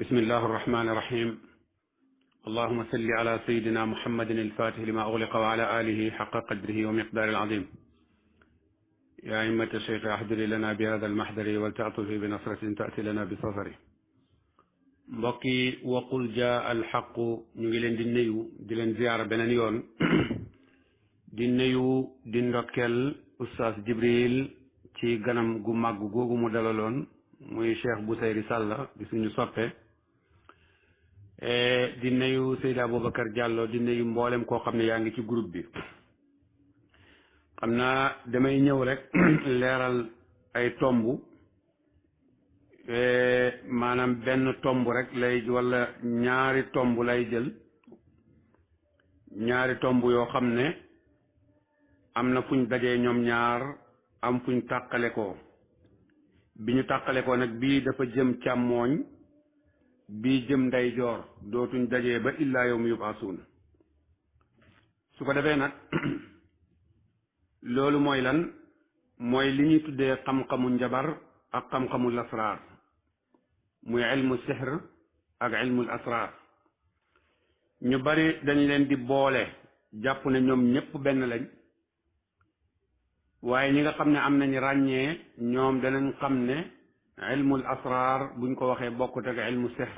bismillahi arrahmani irrahim allahuma salli ala sayidina muhammadin alfatih lima ughliqa wa ala alihi xaqa qadrihi wa miqdaari alazim yaa immata cheikh ahduri lana bi hada almahdari waltaatufi bi nasratin taati lana bi safari mbokk yi waqul jaa alxaqu ñu ngi leen di nuyu di leen ziyaara beneen yoon di nuyu di ndokkeel oustaz Jibril ci ganam gu màgg googu mu dalaloon muy Cheikh Bousayri Sall di suñu soppe di nuyu Seydi Aboubacar Diallo di nuyu mboolem koo xam ne yaa ngi ci groupe bi xam naa damay ñëw rek leeral ay tomb maanaam benn tomb rek lay walla ñaari tomb lay jël ñaari tomb yoo xam ne am na fuñ dajee ñoom ñaar am fuñ tàqale ko bi ñu tàqale ko nag bii dafa jëm càmmooñ bii jëm ndeyjoor dootuñ dajee ba illaa yawmi yub'asuun su ko defee nag loolu mooy lan mooy li ñuy tuddee xam-xamu njabar ak xam-xamu lasraar muy ilmu sihr ak ilmul asraar ñu bari dañ leen di boole jàpp ne ñoom ñépp benn lañ waaye ñi nga xam ne am nañ ràññee ñoom danañ xam ne ilmul asraar buñ ko waxee bokkut ak ilmu sihr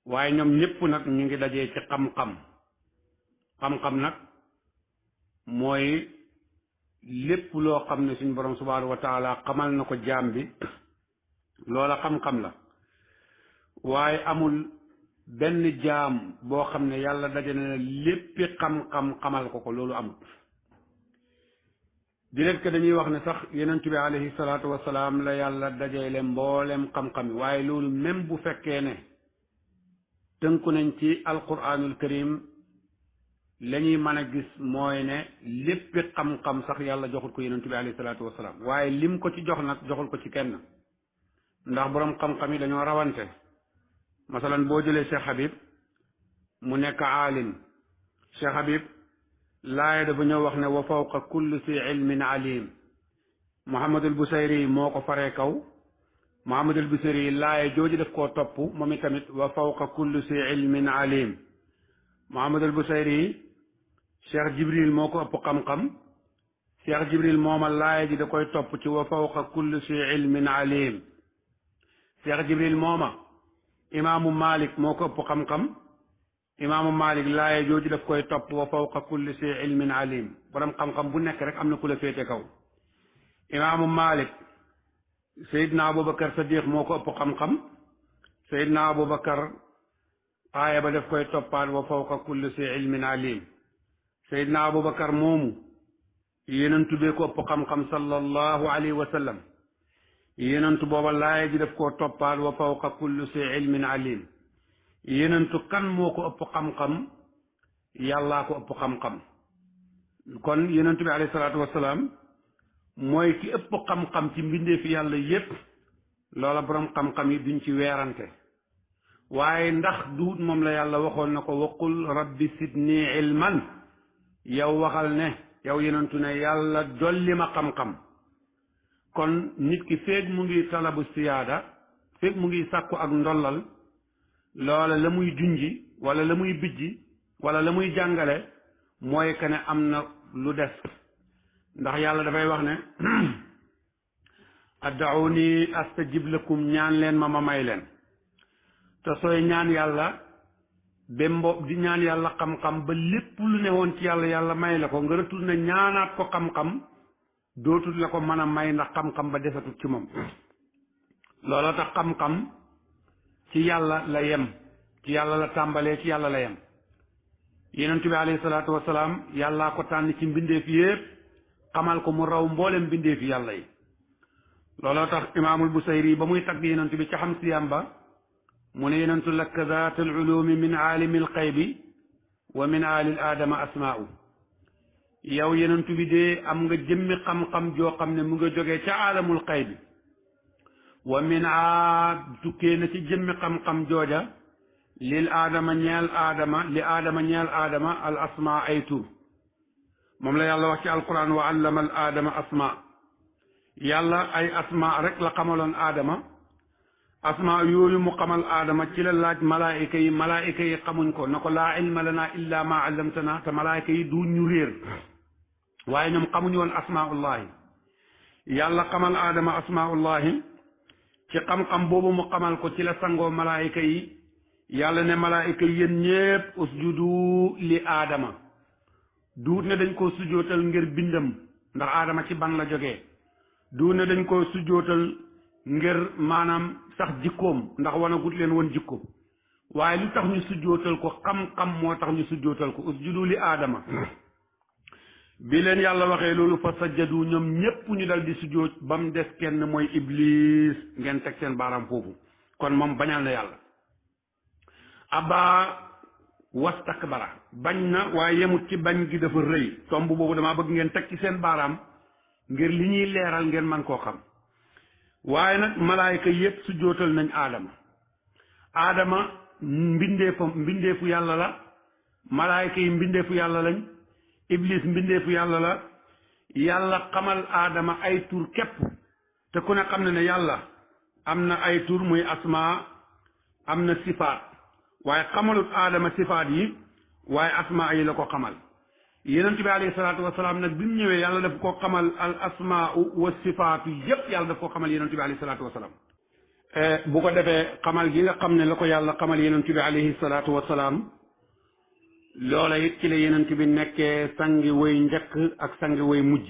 waaye ñoom ñépp nag ñu ngi dajee ci xam-xam nag mooy lépp loo xam ne suñ borom subhaanahu wa taala xamal na ko jaam bi loola xam-xam la waaye amul benn jaam boo xam ne yàlla daje na léppi xam-xam xamal ko loolu amul direct que dañuy wax ne sax yonent bi alayhi salaatu wasalaam la yàlla dajeele mboolem xam-xam yi waaye loolu même bu fekkee ne tënku nañ ci alquranul karim la ñuy mën a gis mooy ne léppi xam-xam sax yàlla joxul ko yonent bi alayhi salaatu wasalaam waaye lim ko ci jox nag joxul ko ci kenn ndax boroom xam-xam yi dañoo rawante masalan boo jëlee Cheikh Habib mu nekk aalim Cheikh Habib laaya dafa ñëw wax ne wa fawqa kulli si ilmin alim Muhammadul Busayri moo ko faree kaw Muhammadul Busayri laaya jooju def koo topp moom itamit wa fawqa kulli si ilmin alim Muhammadul Busayri Cheikh Jibril moo ko ëpp xam-xam Cheikh Jibril mooma laaya ji da koy topp ci wa fawqa kulli si ilmin alim Cheikh Jibril mooma imaamu Malik moo ko ëpp xam-xam imaamu Malik laaya jooju daf koy topp wa fawqa kulli si ilmin alim borom xam-xam bu nekk rek am na ku la féete kaw imaamu Malik Seydina Aboubacar Sadiq moo ko ëpp xam-xam Seydina Aboubacar aaya ba daf koy toppaat wa fawqa kulli si ilmin alim Seydina Aboubacar moomu yenentu bee ko ëpp xam-xam sallallahu alayhi wa sallam yenentu booba laaya ji daf koo toppaat wa fawqa kulli si ilmin alim yenentu kan moo ko ëpp xam-xam yàllaa ko ëpp xam-xam kon yenentu bi alayhi salaatu wasalaam mooy ki ëpp xam-xam ci mbindeefi yàlla yépp loola boroom xam-xam yi duñ ci weerante waaye ndax duut moom la yàlla waxoon na ko waqul rabbi sidni ilman yow waxal ne yow yenentu ne yàlla dolli ma xam-xam kon nit ki feeg mu ngi talabu siyaada feeg mu ngi sàkku ak ndollal loola la muy junji wala la muy bijji wala la muy jàngale mooy que ne am na lu des ndax yàlla dafay wax ne ad'uuni astajib lakum ñaan leen ma may leen te sooy ñaan yàlla ba di ñaan yàlla xam-xam ba lépp lu ne woon ci yàlla may la ko nga retourné ñaanaat ko xam-xam dootul la ko mën a may ndax xam-xam ba desatut ci moom loola tax xam-xam ci yàlla la yem ci yàlla la tàmbalee ci yàlla la yem yonent bi alayhi salaatu wasalaam yàllaa ko tànn ci mbindeef yépp xamal ko mu raw mboolem mbindeef yàlla yi looloo tax imaamul Busayri ba muy tagg yonent bi ca xam siyam ba mu ne yonentu lakka zaatul ulumi min aalimil xaybi wa min aalil aadama asmaa'u yow yonent bi de am nga jëmmi xam-xam joo xam ne mu nga jógee ca aalamul xaybi wa min tukkee na ci jëmmi xam-xam jooja li aadama ñeel aadama al asma ay tur moom la yàlla wax ci alquran wa allama al aadama asma yàlla ay asma rek la xamaloon aadama asmaa yooyu mu xamal aadama ci la laaj malaayika yi xamuñ ko na ko laa ilma lana illa ma allamtana te malaayika yi du ñu réer waaye ñoom xamuñu woon asmaullahi yàlla xamal aadama asmaullahi ci xam-xam boobu mu xamal ko ci la sangoo malaayika yi yàlla ne malaayika yi yéen ñépp usjudu li aadama duut ne dañ koo sujootal ngir bindam ndax aadama ci ban la jógee duut ne dañ koo sujootal ngir maanaam sax jikkoom ndax wana gut leen woon jikko waaye lu tax ñu sujjootal ko xam-xam moo tax ñu sujjootal ko usjudu li aadama bi leen yàlla waxee loolu fa sajjadu ñoom ñépp ñu dal di sujjoot ba mu des kenn mooy iblis ngeen teg seen baaraam foofu kon moom bañal na yàlla aba wastakbara bañ na waaye yemut ci bañ gi dafa rëy tomb boobu damaa bëgg ngeen teg ci seen baaraam ngir li ñuy leeral ngeen man koo xam waaye nag malaayka yépp su jootal nañ aadama mbindeefu yàlla la malaayka yi mbindeefu yàlla lañ iblis mbindeefu yàlla la yàlla xamal aadama ay tur képp te ku ne xam ne yàlla am na ay tur muy asmaa am na sifaat waaye xamalut aadama sifaat yi waaye asmaa yi la ko xamal yonent bi alayhi salaatu wasalaam nag bi mu ñëwee yàlla daf ko xamal al asmaau wa sifaatu yépp yàlla daf ko xamal yonent bi alayhi salaatu wasalaam bu ko defee xamal gi nga xam ne la ko yàlla xamal yonent bi alayhi salaatu wasalaam loola it ci la yonent bi nekkee sangi way njëkk ak sangi way mujj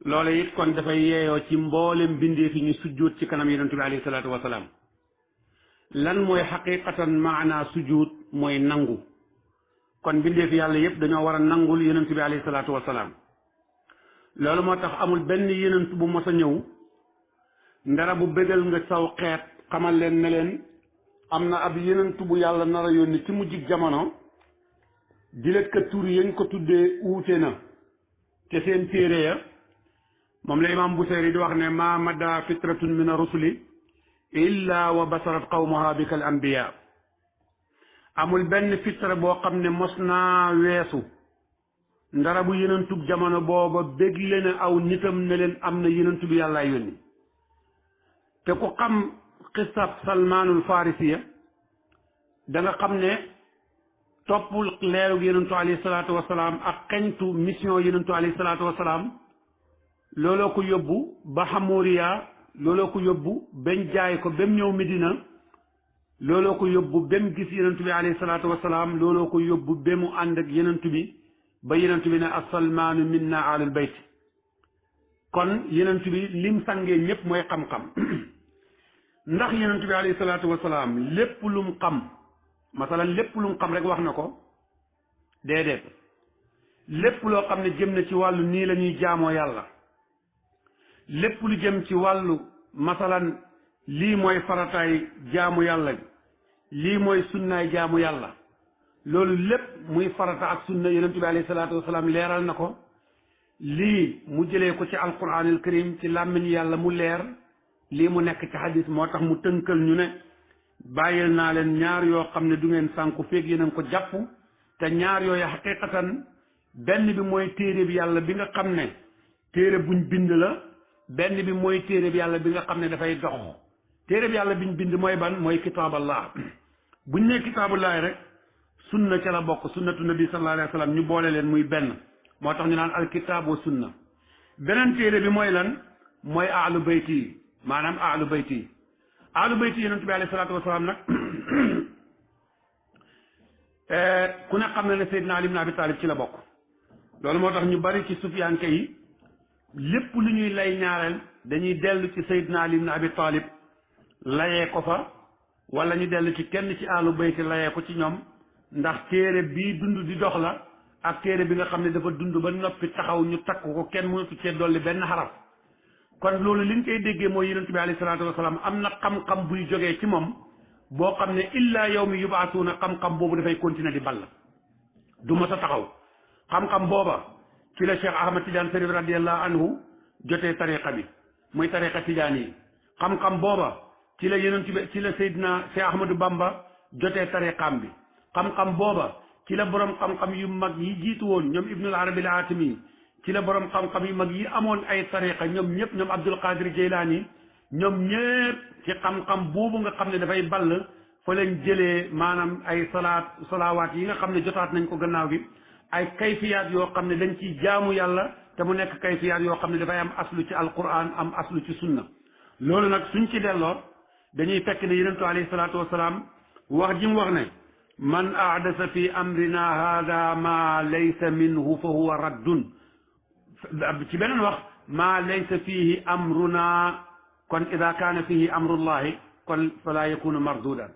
loola it kon dafay yeeyoo ci mboolem bindee fi ñu sujjuut ci kanam yonent bi alayhi salaatu wasalaam lan mooy xaqiqatan maanaa sujjuut mooy nangu kon bindeef yàlla yépp dañoo war a nangul yonent bi alayhi salaatu wasalaam loolu moo tax amul benn yonent bu mos a ñëw ndara bu bégal nga saw xeet xamal leen ne leen am na ab yonent bu yàlla nar a yónni ci mujjig jamono di leen ka tur yañ ko tuddee uute na te seen téere ya moom la imaam Buseyri di wax ne ma mada fitratun min ar-rusuli illa wa basarat qawmaha bika al anbiya amul benn fitra boo xam ne mos naa weesu ndara bu yenentub jamono booba bégle na aw nitam ne leen am na yenentu bi yàlla yónni te ku xam xisab salmaanul farisiya da nga xam ne toppul leerug yenentu alayhi salaatu wasalaam ak xeñtu mission yenentu alayhi salaatu wasalaam looloo ko yóbbu ba xamuriya looloo ko yóbbu bañ jaay ko ba mu ñëw Medina looloo ko yóbbu ba mu gis yenentu bi alayhi salaatu wasalaam looloo ko yóbbu ba mu ànd ak yenentu bi ba yenentu bi ne assalmaanu minna alul bayt kon yenentu bi lim sangee ñëpp mooy xam-xam ndax yenentu bi alayhi salaatu wasalaam lépp lum xam masalan lépp lum xam rek wax na ko déedéet lépp loo xam ne jëm na ci wàllu nii la ñuy jaamoo yàlla lépp lu jëm ci wàllu masalan lii mooy farataay jaamu yàlla lii mooy sunnaay jaamu yàlla loolu lépp muy farata ak sunna yonent bi alayhi salaatu wasalaam leeral na ko lii mu jëlee ko ci alquranil karim ci làmmiñ yàlla mu leer lii mu nekk ci hadis moo tax mu tënkal ñu ne bàyyil naa leen ñaar yoo xam ne du ngeen sànku feeg yéen a ko jàpp te ñaar yooyu xaqiqatan benn bi mooy téere bi yàlla bi nga xam ne téere buñ bind la benn bi mooy téere bi yàlla bi nga xam ne dafay dox téere bi yàlla biñ bind mooy ban mooy kitaaballah buñ ne kitaabullahi rek sunna ca la bokk sunnatu nabi sallallahu alayhi wa sallam ñu boole leen muy benn moo tax ñu naan alkitaab wa sunna beneen téere bi mooy lan mooy ahlu bayti yi maanaam ahlu bayti yi ahlu bayti yonent bi alayhi salaatu wasalaam nag ku ne xam na ne Seydina Ali ibn Abi Talib ci la bokk loolu moo tax ñu bari ci sufiyanke yi lépp lu ñuy lay ñaareel dañuy dellu ci Seydina Ali ibn Abi Talib layee ko fa wala ñu dellu ci kenn ci ahlu bayti layee ko ci ñoom ndax téere bii dund di dox la ak téere bi nga xam ne dafa dund ba noppi taxaw ñu takk ko kenn mënatu cee dolli benn xaraf kon loolu li ñu koy déggee mooy yonent bi alayhi salaatu wasalaam am na xam-xam buy jógee ci moom boo xam ne illaa yawmi yubaasuuna xam-xam boobu dafay continuer di ball du ma sa taxaw xam-xam booba ci la Cheikh Ahmad Tidiane Sarif radiyallahu anhu jotee tariqa bi muy tariqa Tidiane yi xam-xam booba ci la yonent bi ci la Seydina Cheikh Ahmadou Bamba jotee tariqaam bi xam-xam booba ci la borom xam-xam yu mag yi jiitu woon ñoom Ibnul Arabi al-Atimi ci la borom xam-xam yu mag yi amoon ay tariqa ñoom ñëpp ñoom Abdul Qadir Jeylaani ñoom ñépp ci xam-xam boobu nga xam ne dafay ball fa lañ jëlee maanaam ay salaawaat yi nga xam ne jotaat nañ ko gannaaw gi ay kayfiyaat yoo xam ne dañ ciy jaamu yàlla te mu nekk kayfiyaat yoo xam ne dafay am aslu ci alquran am aslu ci sunna loolu nag suñ ci delloo dañuy fekk ne yonentu alayhi salaatu wasalaam wax ji mu wax ne man ahdasa fi amrina hada ma laysa minhu fa huwa raddun ci beneen wax ma laysa fihi amruna kon ida kaana fihi amrullahi kon fala yakunu mardudan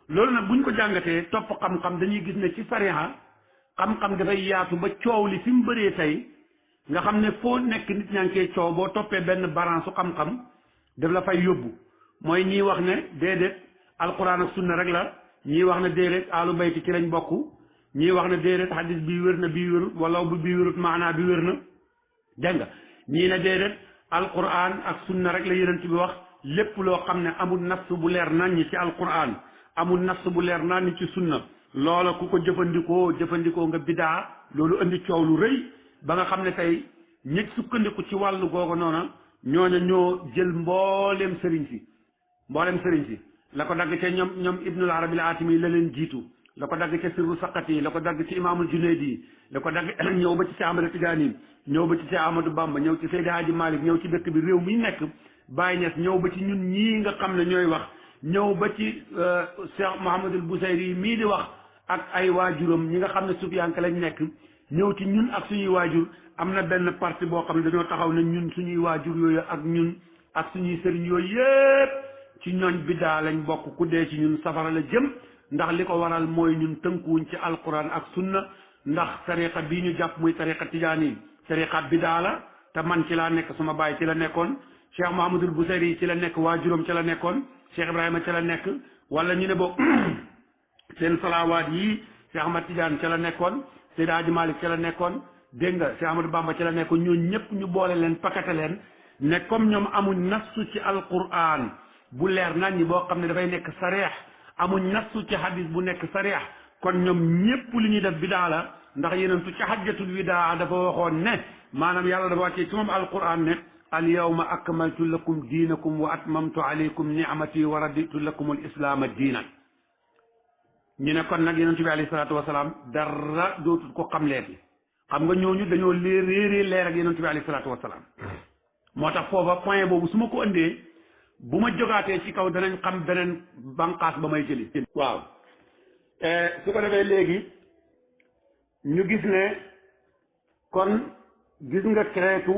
loolu nag buñ ko jàngatee topp xam-xam dañuy gis ne ci sariha xam-xam dafay yaatu ba coow li fi mu bëree tey nga xam ne foo nekk nit ñaa ngi koy coow boo toppee benn balance su xam-xam daf la fay yóbbu mooy ñii wax ne déedéet alquran ak sunna rek la ñii wax ne déedéet alu bayti ci lañ bokk ñii wax ne déedéet hadis bii wér na bii wérut wala bu bii wérut maanaa bi wér na dégg nga ñii ne déedéet alquran ak sunna rek la yonent bi wax lépp loo xam ne amul nafs bu leer naññ ci alquran amul nafs bu leer naññ ci sunna loola ku ko jëfandikoo nga bidaa loolu indi coow lu rëy ba nga xam ne tey ñi sukkandiku ci wàllu googu noona ñooña ñoo jël mboolem sëriñ si la ko dagg ca ñoom ibnul arabi al atimi la leen jiitu la ko dagg ca sirru saqati yi la ko dagg ci imaamul junayd yi la ko dagg ñëw ba ci Cheikh Ahmad Tidiane ñëw ba ci Cheikh Ahmadou Bamba ñëw ci Seydi Hadji Malick ñëw ci dëkk bi réew mi nekk Baye Niass ñëw ba ci ñun ñii nga xam ne ñooy wax ñëw ba ci Cheikh Mouhamadul Bousayri mii di wax ak ay waajuram ñi nga xam ne sufiyanke lañ nekk ñëw ci ñun ak suñuy waajur am na benn parti boo xam ne dañoo taxaw ne ñun suñuy waajur yooyu ak ñun ak suñuy sëriñ yooyu yépp ci ñooñ biddaa lañ bokk ku dee ci ñun safara la jëm ndax li ko waral mooy ñun tënkuwuñ ci alquran ak sunna ndax tariqa bii ñu jàpp muy tariqa tijaani tariqa biddaa la te man ci laa nekk suma baay ci la nekkoon Cheikh Mouhamadul Bousayri ci la nekk waajuram ci la nekkoon Cheikh Ibrahima ci la nekk wala ñu ne boo seen salawaat yi Cheikh Ahmad Tidiane ci la nekkoon Seydi Hadji Malick ci la nekkoon dégg nga Cheikh Ahmadou Bamba ci la nekkoon ñooñu ñëpp ñu boole leen pakate leen ne comme ñoom amuñ nafsu ci alquran bu leer nañ ñi boo xam ne dafay nekk sareex amuñ nafsu ci hadis bu nekk sareex kon ñoom ñëpp li ñuy def bidaa la ndax yenentu ci hajjatul widaa dafa waxoon ne maanaam yàlla dafa wàccee ci moom alquran ne al yawma akmaltu lakum diinakum wa atmamtu alaykum ni'mati wa raditu lakum al islaama diinan ñu ne kon nag yenentu bi alayhi salaatu wasalaam dara dootul ko xam leeti xam nga ñooñu dañoo réeree leer ak yenentu bi alayhi salaatu wasalaam moo tax foofa point boobu su ma ko indee bu ma jogaatee ci kaw danañ xam beneen banqaas ba may jëli waaw su ko defee léegi ñu gis ne kon gis nga xeetu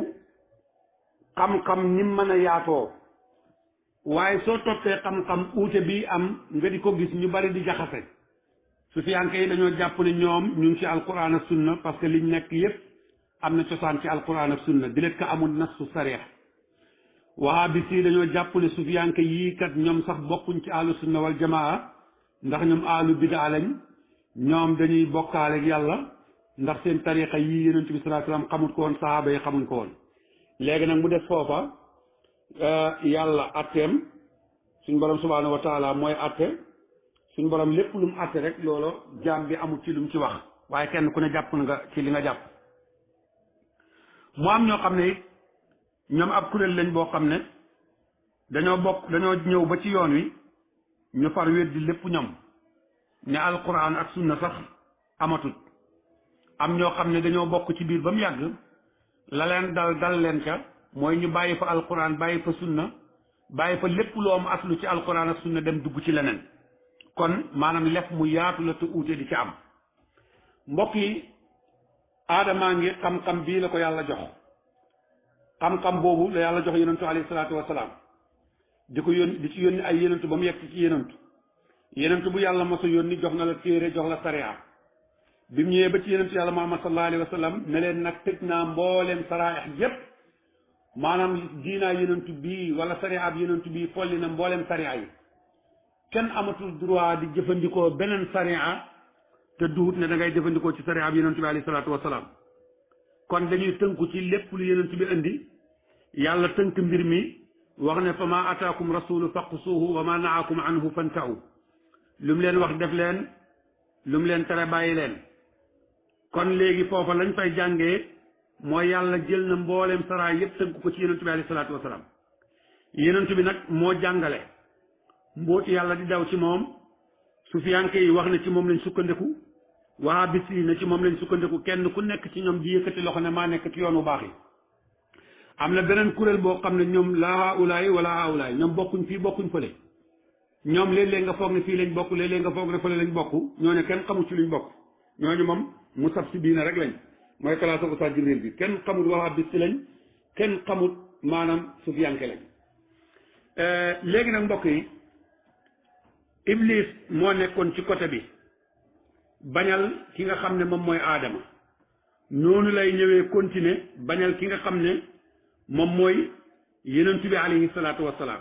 xam-xam ni mën a yaatoo waaye soo toppee xam-xam uute bi am nga di ko gis ñu bari di jaxase sufiyanke yi dañoo jàpp ne ñoom ñu ngi ci alquran ak sunna parce que liñ nekk yépp am na cosaan ci alquran ak sunna di leen ko amul nasu sarix wahabis yi dañoo jàpp ne sufiyanke yii kat ñoom sax bokkuñ ci ahlu sunna wal jamaa ndax ñoom ahlu bidaa lañ ñoom dañuy bokkaale ak yàlla ndax seen tariqa yii yonent bi sallallahu alayhi wasallam xamul ko woon sahaaba yi xamuñ ko woon léegi nag mu def foofa yàlla atteem suñ borom subhanahu wa taala mooy atte suñ borom lépp lu mu atte rek loolu jaam bi amul ci lu mu ci wax waaye kenn ku ne jàpp nga ci li nga jàpp mu am ñoo xam ne it ñoom ab kuréel lañ boo xam ne dañoo ñëw ba ci yoon wi ñu far weddi lépp ñoom ne alquran ak sunna sax amatut am ñoo xam ne dañoo bokk ci biir ba mu yàgg la leen dal leen ca mooy ñu bàyyi fa alquran bàyyi fa sunna bàyyi fa lépp loo am aslu ci alquran ak sunna dem dugg ci leneen kon maanaam lef mu yaatu la te uute di ci am mbokk yi aadamaa ngi xam-xam bii la ko yàlla jox xam-xam boobu la yàlla jox yonentu alayhi salaatu wasalaam di ko yónni di ci yónni ay yonentu ba mu yegg ci yonentu bu yàlla mosa yónni jox na la téere jox la sariya bi mu ñëwee ba ci yonentu yàlla muhammad sallallahu alayhi wa sallam ne leen nag tëj naa mbooleem saraix yépp maanaam diinaa yonentu bii wala sariya bi yonentu bii folli na mbooleem sariya yi kenn amatul droit di jëfandikoo beneen sariya te duhut ne da ngay jëfandikoo ci sariya bi yonentu bi alayhi salaatu wasalaam kon dañuy tënku ci lépp lu yonentu bi indi yàlla tënk mbir mi wax ne fa ma ataakum rasulu faqsuuhu wa ma naakum anhu fantahu lu mu leen wax def leen lu mu leen tere bàyyi leen kon léegi foofa lañ fay jàngee mooy yàlla jël na mbooleem saraay yépp tënk ko ci yonentu bi alayhi salaatu wasalaam yonent bi nag moo jàngale mbooti yàlla di daw ci moom sufiyanke yi wax na ci moom lañ sukkandiku wahabis yi na ci moom lañ sukkandiku kenn ku nekk ci ñoom di yëkkati loxo ne maa nekk ci yoon wu baax yi am na beneen kuréel boo xam ne ñoom laa haulaay wala haulaay ñoom bokkuñ fii bokkuñ fële ñoom léeg-léeg nga foog ne fii lañ bokk léeg-léeg nga foog ne fële lañ bokk ñooñu kenn xamul ci luñ bokk ñooñu moom musabsibiina rek lañ mooy classe Oustaz Jibril bi kenn xamul wahabis ci lañ kenn xamul maanaam sufiyanke lañ léegi nag mbokk yi Iblis moo nekkoon ci côté bi bañal ki nga xam ne moom mooy aadama noonu lay ñëwee continuer bañal ki nga xam ne moom mooy yonent bi alayhi salaatu wassalaam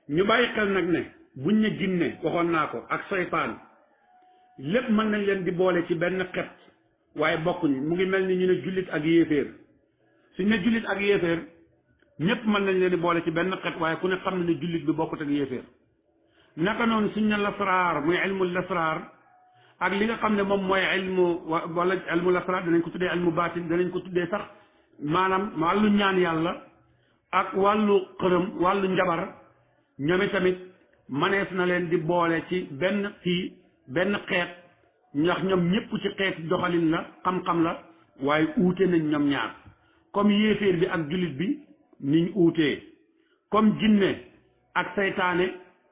ñu bàyyi xel nag ne buñ ne jinne waxoon naa ko ak seytaan lépp mën nañ leen di boole ci benn xet waaye bokkuñ mu ngi mel ni ñu ne jullit ak yéeféer suñ ne jullit ak yéeféer ñépp mën nañ leen di boole ci benn xet waaye ku ne xam ne jullit bi bokkut ak yéeféer naka noonu suñ ne lasraar muy ilmu lasraar ak li nga xam ne moom mooy ilmu wala ilmu lasraar danañ ko tuddee ilmu baatin danañ ko tuddee sax maanaam wàllu ñaan yàlla ak wàllu xërëm wàllu njabar ñoom tamit manees na leen di boole ci benn fii benn xeet ndax ñoom ñëpp ci xeet doxalin la xam-xam la waaye uute nañ ñoom ñaar comme yéeféer bi ak jullit bi niñ uutee comme jinne ak saytaane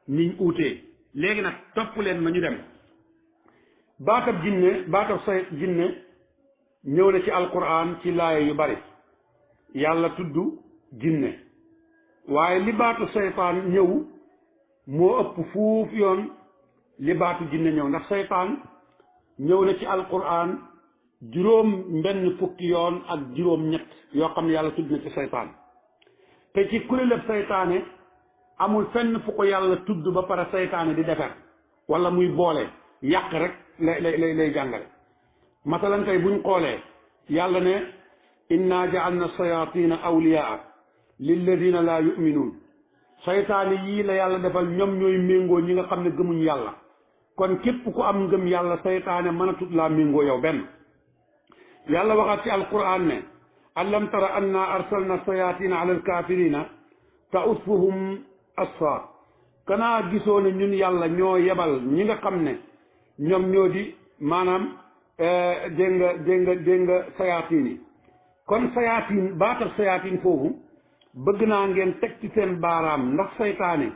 niñ uutee léegi nag topp leen ma ñu dem baatab jinne ñëw na ci alquran ci laaya yu bari yàlla tudd jinne waaye li baatu saytaan ñëw moo ëpp fuuf yoon li baatu jinne ñëw ndax saytaan ñëw na ci alquran juróom benn fukki yoon ak juróom ñett yoo xam ne yàlla tudd na ci saytaan te ci kuréelab saytaane amul fenn fu ko yàlla tudd ba pare saytaane di defar wala muy boole yàq rek lay jàngale masalan tey buñ xoolee yàlla ne inna ja'alna sayatina awliyaa lilladina laa yuminuun saytaane yii la yàlla defal ñoom ñooy méngoo ñi nga xam ne gëmuñ yàlla kon képp ku am ngëm yàlla saytaane mën a tut laa méngoo yow benn yàlla waxaat ci alquran ne alam tara anna arsalna sayatina ala alkafirina ta'usfuhum asfar kanaa gisoo ne ñun yàlla ñoo yebal ñi nga xam ne ñoom ñoo di maanaam dégg nga sayaatiin yi kon sayaatiin baatab sayaatiin foofu bëgg naa ngeen teg ci seen baaraam ndax saytaane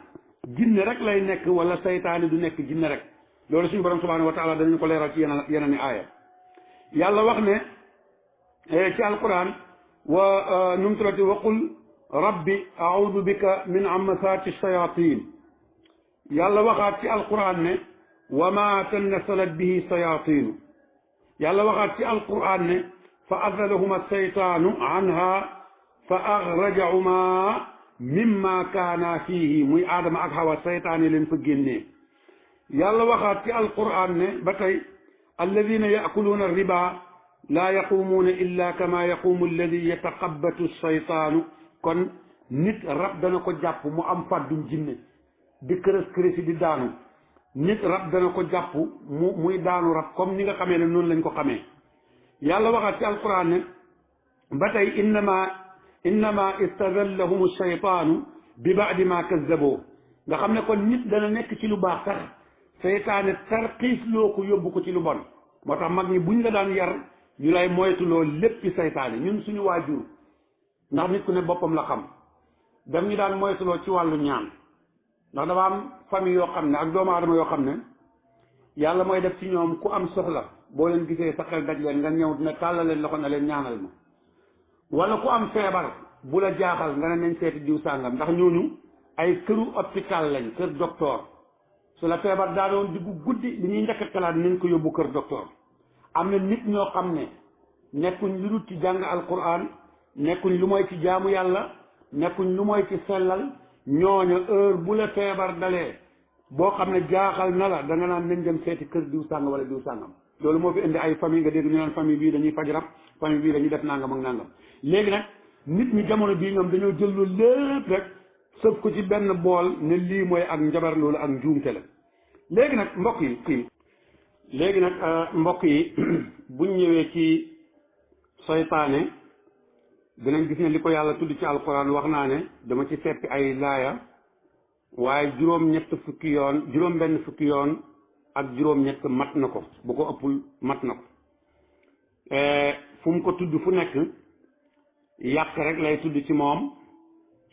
jinne rek lay nekk wala saytaane du nekk jinne rek loolu suñu borom subhanahu wa taala danañ ko leeral ci yeneen i aaya yàlla wax ne ci alquran wa numturati wa qul rabbi a'udu bika min amasati shayatin yàlla waxaat ci alquran ne wa ma tannasalat bihi sayatinu yàlla waxaat ci alquran ne fa azalahuma saytaanu anha fa axrajahuma mimma kaana fiihi muy aadama ak xawa saytaane leen fa génnee yàlla waxaat ci alquran ne ba tey alladina yaakuluuna riba laa yaqumuuna illa kama yaqumu alladi yataqabbatu saytaanu kon nit rab dana ko jàpp mu am fàddum jinne di kërës kërësi di daanu nit rab dana ko jàpp muy daanu rab comme ni nga xamee ne noonu lañ ko xamee yàlla waxaat ci alquran ne ba tey innama istazallahum shaytaanu bi baadi ma kazzaboo nga xam ne kon nit dana nekk ci lu baax sax seytaane tarxiis loo ko yóbbu ko ci lu bon moo tax mag ñi buñ la daan yar ñu lay moytuloo léppi seytaane ñun suñu waajur ndax nit ku ne boppam la xam dam ñu daan moytuloo ci wàllu ñaan ndax dafa am famille yoo xam ne ak doomu aadama yoo xam ne yàlla mooy def ci ñoom ku am soxla boo leen gisee sa xel daj leen nga ñëw ne tàllal leen loxo na leen ñaanal ma wala ku am feebar bu la jaaxal nga ne nañ seeti diw sàngam ndax ñooñu ay këru hôpital lañ kër docteur su la feebar daa doon diggu guddi li ñuy njëkk a xalaat nañ ko yóbbu kër docteur am na nit ñoo xam ne nekkuñ lu dul ci jàng alquran nekkuñ lu mooy ci jaamu yàlla nekkuñ lu mooy ci sellal ñooña heure bu la feebar dalee boo xam ne jaaxal na la da nga naan nañ dem seeti kër diw sàngam wala diw sàngam loolu moo fi indi ay famille nga dégg ñu naan famille bii dañuy faj rab famille bii dañuy def nangam ak nangam léegi nag nit ñi jamono bii ñoom dañoo jël loolu lépp rek sëf ko ci benn bool ne lii mooy ak njabar loolu ak njuumte la léegi nag mbokk yi buñ ñëwee ci seytaane dinañ gis ne li ko yàlla tudd ci alquran wax naa ne dama ci seppi ay laaya waaye juróom-ñett fukki yoon juróom-benn fukki yoon ak juróom-ñett mat na ko bu ko ëppul mat na ko fu mu ko tudd fu nekk yàq rek lay tudd ci moom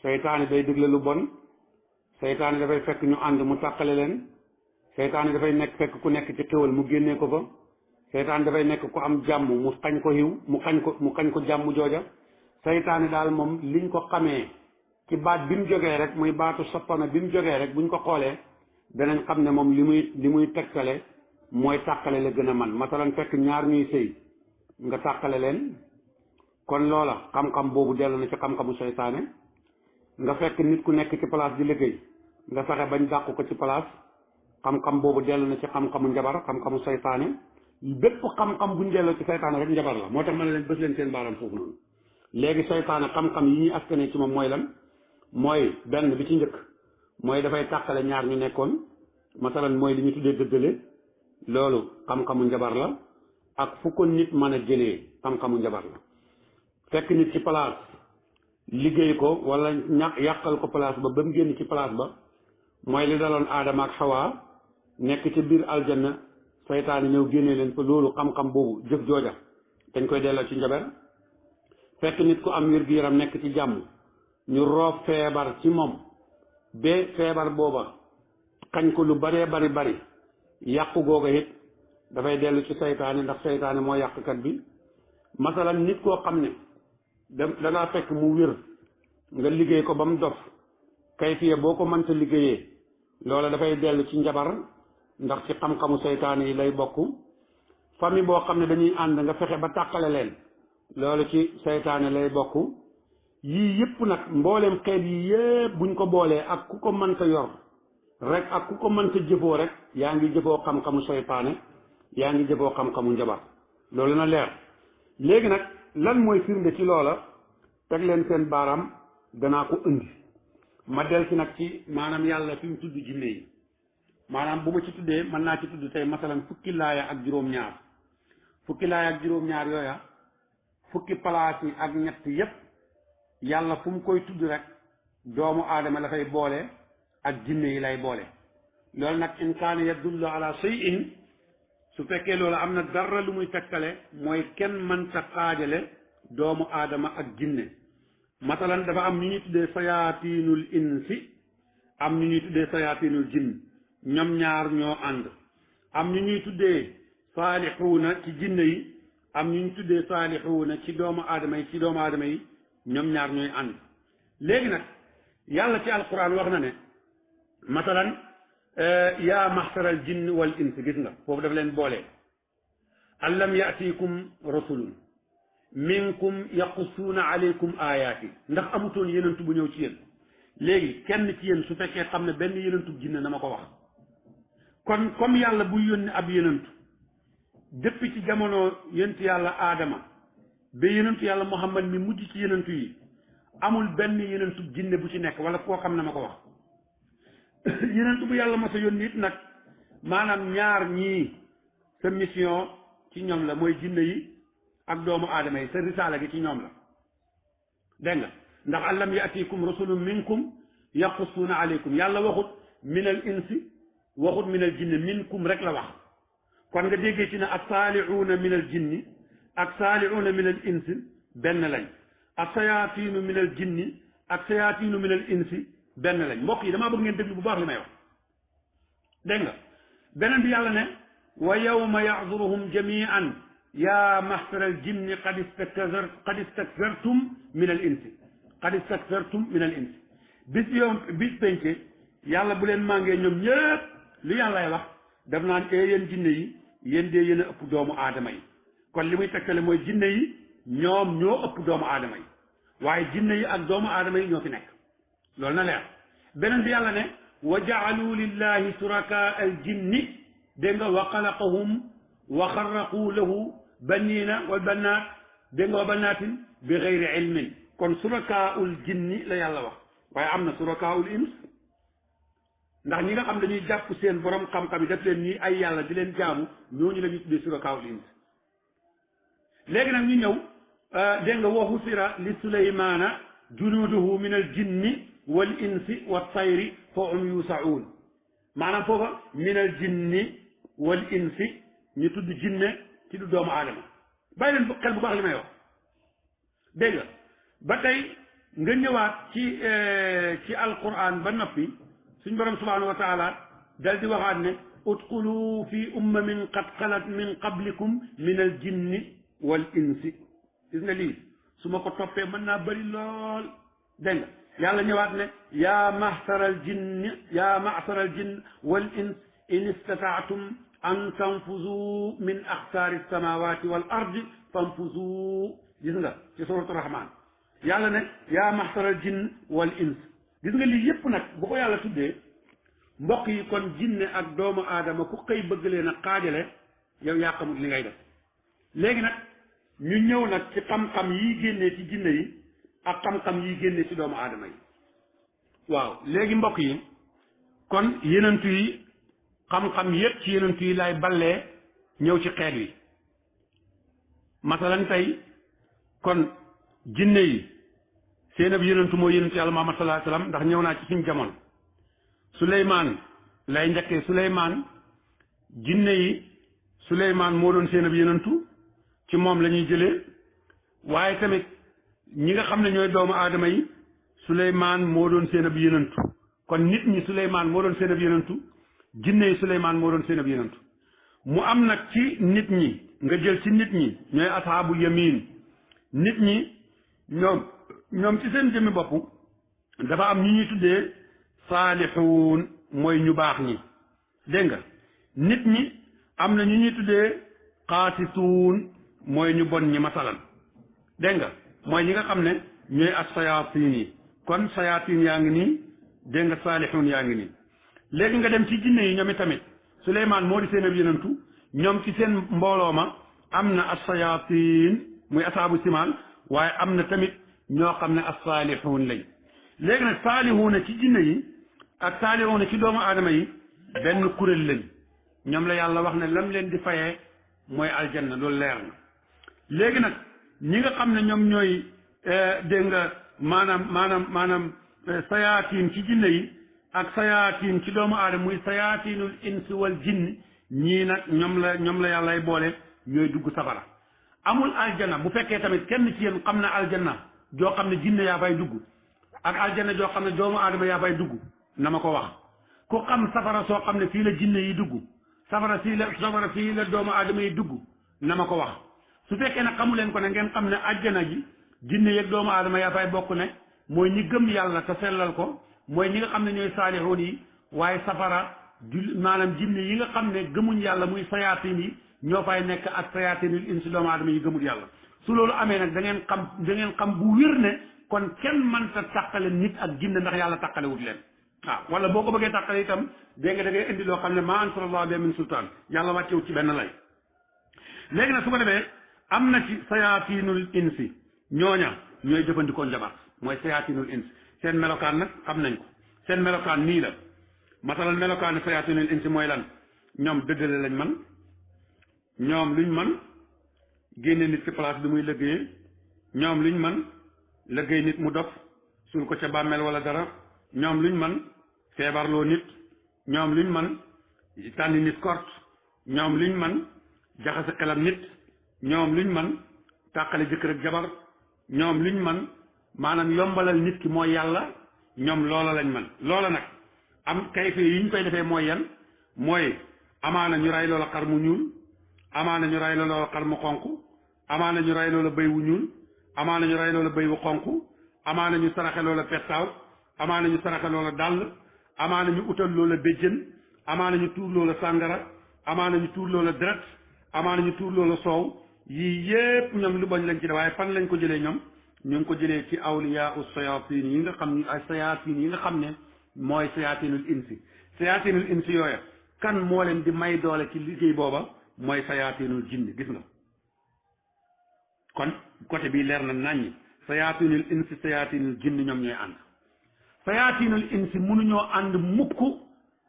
seytaane day digle lu bon seytaane dafay fekk ñu ànd mu tàqale leen seytaane dafay nekk fekk ku nekk ci xéwal mu génnee ko fa seytaane dafay nekk ku am jàmm mu xañ ko xiw mu xañ ko jàmm jooja seytaane daal moom liñ ko xamee ci baat bi mu jógee rek muy baatu soppana bi mu jógee rek buñ ko xoolee danañ xam ne moom li muy tegtale mooy tàqale la gën a man masalan fekk ñaar ñuy sëy nga tàqale leen kon loola xam-xam boobu dellu na ci xam-xamu seytaane nga fekk nit ku nekk ci place di liggéey nga fexe bañ dàq ko ci place xam-xam boobu dellu na ci xam-xamu njabar xam-xamu seytaane bépp xam-xam buñ delloo ci seytaane rek njabar la moo tax ma ne leen bës leen seen baaram foofu noonu léegi seytaane xam-xam yi ñuy askane ci moom mooy lan mooy benn bi ci njëkk mooy dafay tàqale ñaar ñu nekkoon masalan mooy li ñu tuddee dëddale loolu xam-xamu njabar la ak fu ko nit mën a jëlee xam-xamu njabar la fekk nit ci place liggéey ko wala yàqal ko place ba mu génn ci place ba mooy li daloon aadama ak xawaa nekk ci biir aljanna seytaane ñëw génnee leen fa loolu xam-xam boobu jëf jooja dañ koy delloo ci njabar fekk nit ku am wér-gu-yaram nekk ci jàmm ñu roof feebar ci moom ba feebar booba xañ ko lu baree bari yàqu googa it dafay dellu ci seytaane ndax seytaane moo yàqkat bi masalan nit koo xam ne dangaa fekk mu wér nga liggéey ko ba mu dof kayfiya boo ko mënta liggéeyee loola dafay dellu ci njabar ndax ci xam-xamu seytaane yi lay bokk famille boo xam ne dañuy ànd nga fexe ba tàqale leen loolu ci seytaane lay bokk yii yëpp nag mbooleem xeet yi yëpp buñ ko boolee ak ku ko mënta yor rek ak ku ko mënta jëfoo rek yaa ngi jëfoo xam-xamu seytaane yaa ngi jëfoo xam-xamu njabar loolu na leer léegi nag lan mooy firnde ci loola teg leen seen baaraam danaa ko indi ma del ci nag ci maanaam yàlla fi mu tudd jinne yi maanaam bu ma ci tuddee mën naa ci tudd tey masalan fukki laaya ak juróom-ñaar yooya fukki palaas yi ak ñett yépp yàlla fu mu koy tudd rek doomu aadama dafay boole ak jinne yi lay boole loolu nag in kaana yadullu ala shay'in su fekkee loolu am na dara lu muy tekkale mooy kenn mënta xaajale doomu aadama ak jinne masalan dafa am ñu ñuy tuddee sayaatiinul insi am ñu ñuy tuddee sayaatiinul jinn ñoom ñaar ñoo ànd am ñu ñuy tuddee saalixuuna ci jinne yi am ñu ñu tuddee saalixuuna ci doomu aadama yi ñoom ñaar ñooy ànd léegi nag yàlla ci alquran wax na ne masalan yaa maxsaral jinn wal ins gis nga foofu dafa leen boole allam yatikum rasulun minkum yaqussuuna alaykum ayaati ndax amutoon yenentu bu ñëw ci yéen léegi kenn ci yéen su fekkee xam ne benn yenentu jinne na ma ko wax kon comme yàlla buy yónni ab yenentu depuis ci jamono yonent yàlla aadama ba yenentu yàlla muhammad mi mujj ci yenentu yi amul benn yenentu jinne bu ci nekk wala koo xam ne ma ko wax yenentu bu yàlla mos a yónni it nag maanaam ñaar ñii sa mission ci ñoom la mooy jinne yi ak doomu aadama yi sa risaala gi ci ñoom la dégg nga ndax allam yatikum rasulun minkum yaqussuuna alaykum yàlla waxut minal insi waxut minal jinni minkum rek la wax kon nga déggee ci ne ak saalihuuna minal jinni ak saalihuuna minal insi benn lañ ak sayaatiinu minal jinni ak sayaatiinu minal insi benn lañ mbokk yi damaa bëgg ngeen déglu bu baax li may wax dégg nga beneen bi yàlla ne wa yawma yaxduruhum jamian yaa maxsara al jinni qad istakfartum min al insi bis penke yàlla bu leen màngee ñoom ñëpp li yàllay wax daf naan yéen jinne yi yéen dee yéen a ëpp doomu aadama yi kon li muy tekkale mooy jinne yi ñoom ñoo ëpp doomu aadama yi waaye jinne yi ak doomu aadama yi ñoo fi nekk loolu na leer beneen bi yàlla ne wa jaalu lillahi suraka al jinni dégg nga wa xalaqahum wa xarraqu lahu baniina wa banaat dégg nga wa banaatin bi xayri ilmin kon surakaul jinni la yàlla wax waaye am na surakaul ins ndax ñi nga xam dañuy jàpp seen borom xam-xam yi def leen ñii ay yàlla di leen jaamu ñooñu la ñuy tuddee surakaul ins léegi nag ñu ñëw dégg nga wa husira li suleymaana junuuduhu min al jinni wal insi wa tayri fa hum yusaun maanaam foofa min al jinni wal insi ñu tudd jinne ci du doomu aadama bàyyi leen xel bu baax li may wax dégg nga ba tey nga ñëwaat ci alquran ba noppi suñ borom subhanahu wa taala dal di waxaat ne udxulu fi ummamin qad xalat min qablikum min al jinni wal insi gis nga lii su ma ko toppee mën naa bëri lool dégg nga yàlla ñëwaat ne yaa mahsaral jinn wal ins in istataatum an tanfuzu min aqtaari samawati wal ardi fanfuzu gis nga ci suratu rahman yàlla ne yaa mahsaral jinn wal ins gis nga lii yépp nag bu ko yàlla tuddee mbokk yi kon jinne ak doomu aadama ku xëy bëgg leen a xaajale yow yaa xamul li ngay def léegi nag ñu ñëw nag ci xam-xam yi génnee ci jinne yi ak xam-xam yi génnee ci doomu aadama yi waaw léegi mbokk yi kon yenentu yi xam-xam yépp ci yenentu yi lay ballee ñëw ci xeet wi masalan tey kon jinne yi seen ab yenentu moo yenentu yàlla Muhammad sallallahu alayhi wasallam ndax ñëw naa ci suñ jamono Suleymaan lay njëkkee Suleymaan jinne yi Suleymaan moo doon seen ab yenentu ci moom la ñuy jëlee waaye tamit ñi nga xam ne ñooy doomu aadama yi Suleymaan moo doon seen ab yenentu kon nit ñi Suleymaan moo doon seen ab yenentu jinne yi Suleymaan moo doon seen ab yenentu mu am nag ci nit ñi nga jël ci nit ñi ñooy asxaabu yamin nit ñi ñoom ci seen jëmmi bopp dafa am ñu ñuy tuddee saalixuun mooy ñu baax ñi dégg nga nit ñi am na ñu ñuy tuddee xaasituun mooy ñu bon ñi masalan dégg nga mooy ñi nga xam ne ñooy as sayaatiin yi kon sayaatiin yaa ngi nii dégg nga saalixuun yaa ngi nii léegi nga dem ci jinne yi ñoom tamit Suleymaan moo di seen ab yenentu ñoom ci seen mbooloo ma am na as sayaatiin muy asaabu simaan waaye am na tamit ñoo xam ne as saalixuun lañ léegi nag saalihuuna ci jinne yi ak saalihuuna ci doomu aadama yi benn kuréel lañ ñoom la yàlla wax ne lam leen di fayee mooy aljanna loolu leer na léegi nag ñi nga xam ne ñoom ñooy dégg nga maanaam sayaatiin ci jinne yi ak sayaatiin ci doomu aadama muy sayaatiinul insi wal jinni ñii nag ñoom la yàllay boole ñooy dugg safara amul aljanna bu fekkee tamit kenn ci yéen xam na aljanna joo xam ne jinne yaa fay dugg ak aljanna joo xam ne doomu aadama yaa fay dugg na ma ko wax ku xam safara soo xam ne fii la jinne yi dugg safara fii la doomu aadama yi dugg na ma ko wax su fekkee ne xamu leen ko ne ngeen xam ne aljanna ji jinne yeeg doomu aadama yaa fay bokk ne mooy ñi gëm yàlla te sellal ko mooy ñi nga xam ne ñooy saalixoon yi waaye safara maanaam jinne yi nga xam ne gëmuñ yàlla muy sayaatin yi ñoo fay nekk ak sayaatinul insi doomu aadama yi gëmul yàlla su loolu amee nag da ngeen xam bu wér ne kon kenn mënta tàqale nit ak jinne ndax yàlla tàqalewut leen waaw wala boo ko bëggee tàqale itam dégg nga da ngay indi loo xam ne ma anzalallahu bihi min sultaan yàlla wàccewu ci benn lay léegi nag su ko defee am na ci sayaatinul insi ñooña ñooy jëfandikoo njabar mooy sayaatinul insi seen melokaan nag xam nañ ko seen melokaan nii la masalan melokaan sayaatinul insi mooy lan ñoom dëddale lañ man ñoom luñ man génne nit ci place bi muy liggéeyee ñoom luñ man liggéey nit mu dof suul ko ca bàmmeel wala dara ñoom luñ man feebarloo nit ñoom luñ man tànni nit kort ñoom luñ man jaxase xelam nit ñoom luñ man tàqale jëkkër ak jabar ñoom luñ man maanaam yombalal nit ki mooy yàlla ñoom loola lañ man loola nag am kayfe yi ñu koy defee mooy yan mooy amaana ñu ray loola xar mu ñuul amaana ñu ray loola xar mu xonq amaana ñu ray loola bëy wu ñuul amaana ñu ray loola bëy wu xonq amaana ñu saraxe loola pettaaw amaana ñu saraxe loola dàll amaana ñu utal loola béjjën amaana ñu tuur loola sàngara amaana ñu tuur loola deret amaana ñu tuur loola soow yii yépp ñoom lu bañ lañ ci def waaye fan lañ ko jëlee ñoom ñu ngi ko jëlee ci awliyaa u sayaatin yi nga xam ne ay sayaatin yi nga xam ne mooy sayaatinul insi yooya kan moo leen di may doole ci liggéey booba mooy sayaatinul jinni gis nga kon côté bii leer na naññi sayaatinul insi sayaatinul jinni ñoom ñooy ànd sayaatinul insi mënuñoo ànd mukk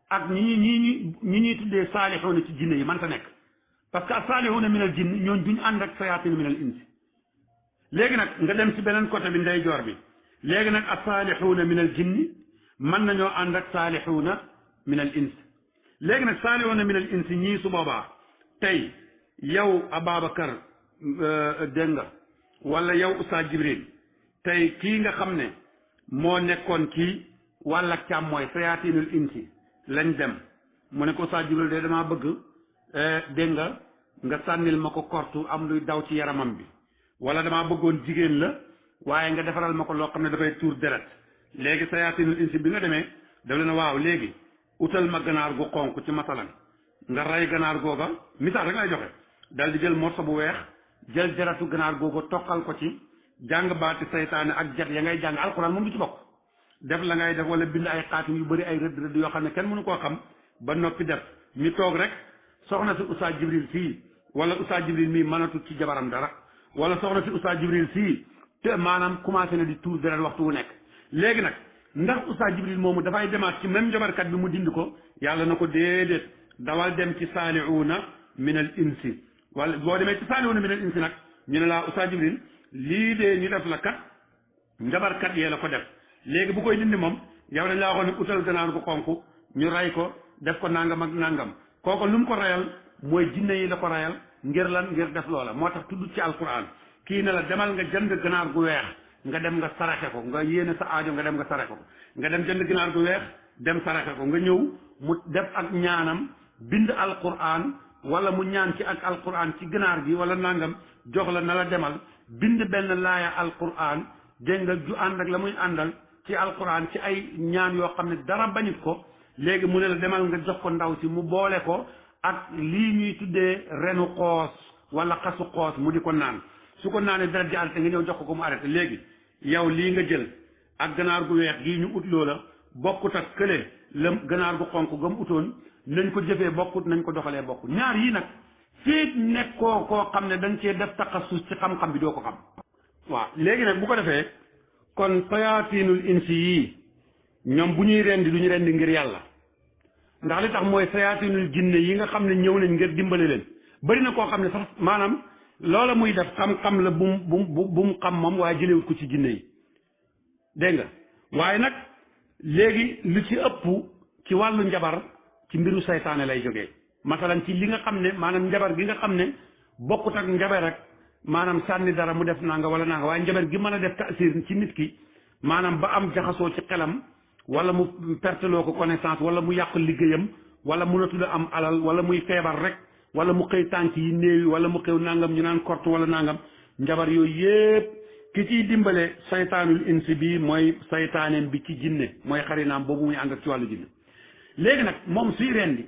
ak ñi ñuy tuddee saalixuuna ci jinne yi man ta nekk parce que as saalixuuna minal jinni ñooñ duñ ànd ak sayaatin minal insi léegi nag nga dem ci beneen côté bi ndeyjoor bi léegi nag as-saalixuuna min al jinni mën nañoo ànd ak saalixuuna min al ins léegi nag saalixuuna min al ins ñii su boobaa tey yow Ababacar dégg nga wala yow Oustaz Jibril tey kii nga xam ne moo nekkoon ci wàll ak càmmooy sayaatinul insi lañ dem mu ne ko Oustaz Jibril de damaa bëgg dégg nga sànnil ma ko kortu am luy daw ci yaramam bi wala damaa bëggoon jigéen la waaye nga defaral ma ko loo xam ne dafay tuur deret léegi sayaatinul insi bi nga demee daf leen waaw léegi utal ma ganaar gu xonk ci masalan nga rey ganaar googa misaal rek lay joxe dal di jël morso bu weex jël jaratu ganaar googa toqal ko ci jàng baati saytaane ak jet ya ngay jàng alxuraan moom du ci bokk def la ngay def wala bind ay xaatim yu bëri ay rëdd rëdd yoo xam ne kenn mënu koo xam ba noppi def ñu toog rek soxna si Oustaz Jibril sii wala Oustaz Jibril mii mënatut ci jabaram dara wala soxna si Oustaz Jibril sii te maanaam commencé na di tuur deret waxtu wu nekk léegi nag ndax Oustaz Jibril moomu dafay demaat ci même jabarkat bi mu dindi ko yàlla na ko déedéet dawal dem ci saalihuuna min al insi wala boo demee ci saalihuuna min al insi nag ñu ne laa Oustaz Jibril lii de ñu def la kat njabarkat yee la ko def léegi bu koy dindi moom yow dañ laa waxoon ne utal ganaar gu xonk ñu rey ko def ko nangam ak nangam kooku lu mu ko reyal mooy jinne yi la ko reyal ngir lan ngir def loola moo tax tudd ci alquran kii ne la demal nga jënd ganaar gu weex nga dem nga saraxe ko nga yéene sa aajo nga dem nga saraxe ko nga dem jënd ganaar gu weex dem saraxe ko nga ñëw mu def ak ñaanam bind alquran wala mu ñaan ci ak alquran ci ganaar gi wala nangam jox la na la demal bind benn laaya alquran dégg nga ju ànd ak la muy àndal ci alquran ci ay ñaan yoo xam ne dara bañut ko léegi mu ne la demal nga jox ko ndaw si mu boole ko ak lii ñuy tuddee renu xoos wala xasu xoos mu di ko naan su ko naanee dara ji arrêté nga ñëw jox ko mu arrêté léegi yow lii nga jël ak ganaar gu weex gii ñu ut loola bokkut ak kële la ganaar gu xonk ga mu utoon nañ ko jëfee bokkut nañ ko doxalee bokkut ñaar yii nag fii nekkoo koo xam ne da nga cee def taxasus ci xam-xam bi doo ko xam waaw léegi nag bu ko defee kon sayaatinul insi yii ñoom bu ñuy rendi du ñu rendi ngir yàlla ndax li tax mooy sayaatinul jinne yi nga xam ne ñëw nañ ngir dimbale leen bari na koo xam ne sax maanaam loola muy def xam-xam la bu mu xam moom waaye jëlewut ko ci jinne yi dégg nga waaye nag léegi lu ci ëpp ci wàllu njabar ci mbiru saytaane lay jógee masalan ci li nga xam ne maanaam njabar gi nga xam ne bokkut ak njabar rek maanaam sànni dara mu def nanga wala nanga waaye njabar gi mën a def taasir ci nit ki maanaam ba am jaxasoo ci xelam wala mu perteloo ko connaissance wala mu yàq liggéeyam wala mënatul a am alal wala muy feebar rek wala mu xëy tànk yi néewi wala mu xëw nangam ñu naan korte wala nangam njabar yooyu yépp ki ciy dimbale saytaanul insi bi mooy saytaaneem bi ci jinne mooy xarinaam boobu muy ànd ak ci wàllu jinne léegi nag moom suy rendi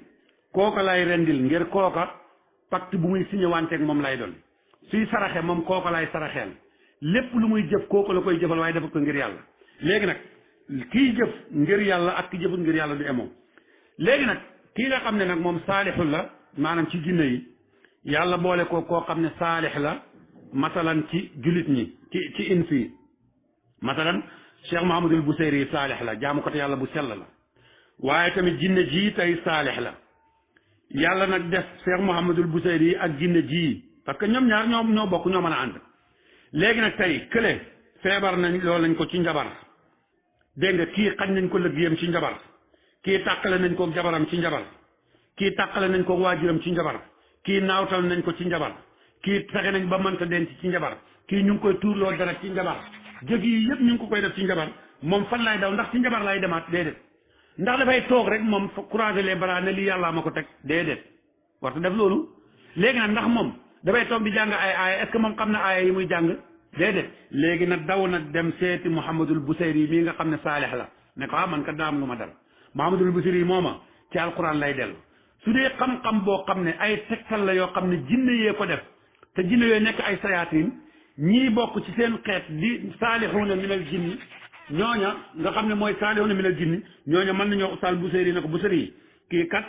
kooka lay rendil ngir kooka pacte bu muy signé wanteeg moom lay doon suy saraxe moom kooka lay saraxeel lépp lu muy jëf kooka la koy jëfal waaye defal ko ngir yàlla léegi nag kiy jëf ngir yàlla ak ki jëfut ngir yàlla du emoo léegi nag kii nga xam ne nag moom saalixul la maanaam ci jinne yi yàlla boole ko koo xam ne saalix la masalan ci julit ñi ci insi yi masalan Cheikh Mahamadul Busayri saalix la jaamu ko te yàlla bu sell la waaye tamit jinne ji tey saalix la yàlla nag def Cheikh Mahamadul Busayri ak jinne ji parce que ñoom ñaar ñoo bokk ñoo mën a ànd léegi nag tey kële feebar nañ loolu nañ ko ci njabar dégg nga kii xañ nañ ko liggéeyam ci njabar kii tàqale nañ ko jabaram ci njabar kii tàqale nañ ko waajuram ci njabar kii naawtal nañ ko ci njabar kii fexe nañ ba mënta denc ci njabar kii ñu ngi koy tuurloo dara ci njabar jëf yi yëpp ñu ngi ko koy def ci njabar moom fan lay daw ndax ci njabar lay demaat déedéet ndax dafay toog rek moom croiser les bras ne lii yàllaa ma ko teg déedéet warta def loolu léegi nag ndax moom dafay toog di jàng ay aaya est-ce que moom xam na aaya yi muy jàng déedéet léegi nag daw nag dem seeti Muhammadul Busayri mii nga xam ne saalix la ne ko man kat daa am lu ma dal Muhammadul Busayri mooma ci alquran lay dellu su dee xam-xam boo xam ne ay tegtal la yoo xam ne jinne yee ko def te jinne yooyu nekk ay sayaatin ñii bokk ci seen xeet di saalixuuna minal jinni ñooña nga xam ne mooy saalixuuna minal jinni ñooña mën nañoo Ustaz Busayri ne ko Busayri kii kat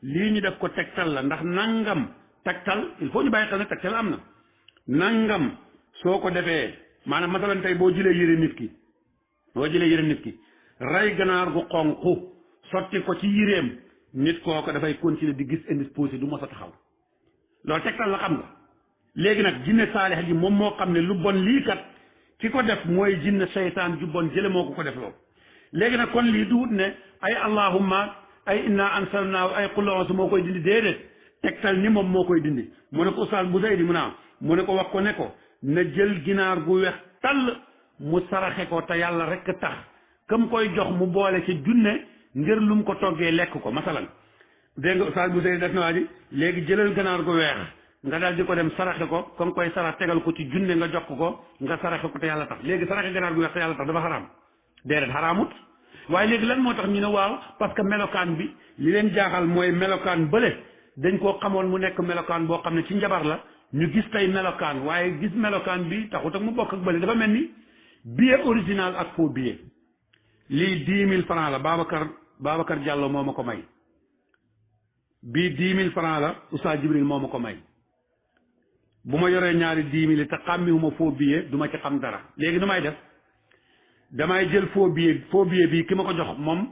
lii ñu def ko tegtal la ndax nangam tegtal il faut ñu bàyyi xel ne tegtal am na nangam soo ko defee maanaam masalan tey boo jëlee yëre nit ki rey ganaar gu xonqu sotti ko ci yëreem nit kooko dafay continuer di gis indisposé du mos a taxaw loolu tegtal la xam nga léegi nag jinne saalix ji moom moo xam ne lu bon lii kat ki ko def mooy jinne seytaan ju bon jële moo ko def loo léegi nag kon lii duwut ne ay allahumma ay inna ansalnaahu ay qul a'uuzu moo koy dindi déedéet tegtal ni moom moo koy dindi mu ne ko oustaz bu day di mu naa mu ne ko wax ko ne ko na jël ginaar gu weex tàll mu saraxe ko te yàlla rek tax kam koy jox mu boole ci junne ngir lu mu ko toggee lekk ko masalan dégg nga oustaz bu day def na waa ji léegi jëlal ginaar gu weex nga daal di ko dem saraxe ko comme koy sarax tegal ko ci junne nga jox ko nga saraxe ko te yàlla tax léegi saraxe ganaar gu weex te yàlla tax dafa xaraam déedéet xaraamut waaye léegi lan moo tax ñu ne waaw parce que melokaan bi li leen jaaxal mooy melokaan bële dañ koo xamoon mu nekk melokaan boo xam ne ci njabar la ñu gis tey melokaan waaye gis melokaan bi taxut ak mu bokk ak bële dafa mel ni billet original ak faux billet lii 10 000 francs la Babacar Diallo moo ma ko may bii 10 000 francs la Oustaz Jibril moo ma ko may bu ma yoree ñaari 10 000 te xàmmiwuma faux billet du ma ci xam dara léegi nu may def damay jël faux billet bii ki ma ko jox moom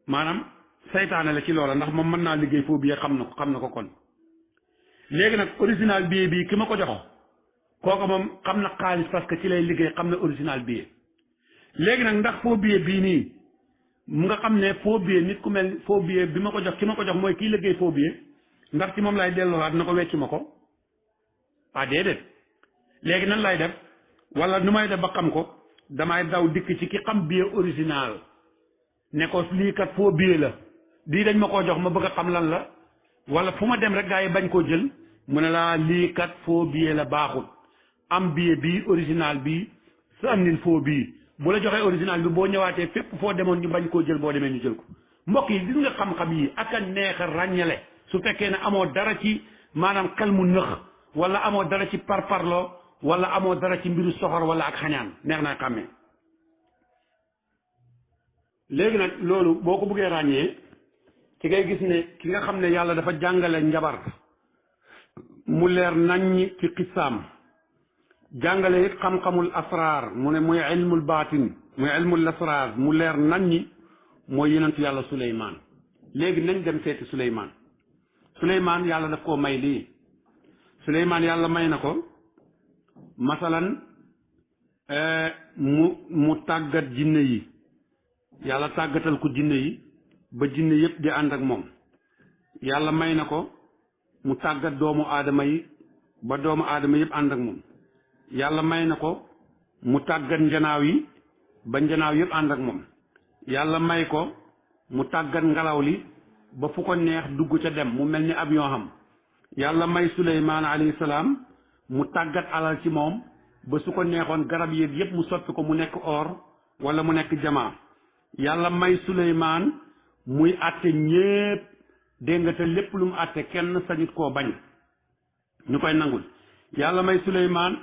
maanaam saytaane la ci loola ndax moom mën naa liggéey faux billet xam na ko kon léegi nag original billet bii ki ma ko jox kooku moom xam na xaalis parce que ci lay liggéey xam na original billet léegi nag ndax faux billet bii nii mu nga xam ne faux billet nit ku mel faux billet bi ma ko jox ki ma ko jox mooy kii liggéey faux billet ndax ci moom lay delloowaat na ko wecc ma ko ah déedéet léegi nan lay def wala nu may def ba xam ko damay daw dikk ci ki xam billet original ne ko lii kat faux billet la lii dañ ma koo jox ma bëgg a xam lan la wala fu ma dem rek gaa yi bañ koo jël mu ne laa lii kat faux billet la baaxul am billet bii original bii sa am nin faux bii bu la joxee original bi boo ñëwaatee fépp foo demoon ñu bañ koo jël boo demee ñu jël ko mbokk yi gis nga xam-xam yi ak a neex a ràññale su fekkee ne amoo dara ci maanaam xel mu nëx wala amoo dara ci parparloo wala amoo dara ci mbiru soxor wala ak xañaan neex naa xàmmee léegi nag loolu boo ko bëggee ràññee ci ngay gis ne ki nga xam ne yàlla dafa jàngale njabar mu leer naññ ci xissaam jàngale it xam-xamul asraar mu ne muy ilmul baatin muy ilmul asraar mu leer naññi mooy yonentu yàlla Suleymaan léegi nañ dem seeti Suleymaan yàlla daf koo may lii Suleymaan yàlla may na ko masalan mu tàggat jinne yi yàlla tàggatal ko jinne yi ba jinne yëpp di ànd ak moom yàlla may na ko mu tàggat doomu aadama yi ba doomu aadama yëpp ànd ak moom yàlla may na ko mu tàggat njanaaw yi ba njanaaw yëpp ànd ak moom yàlla may ko mu tàggat ngelaw li ba fu ko neex dugg ca dem mu mel ni avion xam yàlla may Suleymaan alayhi salaam mu tàggat alal ci moom ba su ko neexoon garab yéeg yëpp mu soppi ko mu nekk or wala mu nekk jamaa yàlla may Suleymaan muy àtte ñépp dégg nga te lépp lu mu àtte kenn sañut koo bañ ñu koy nangul yàlla may Suleymaan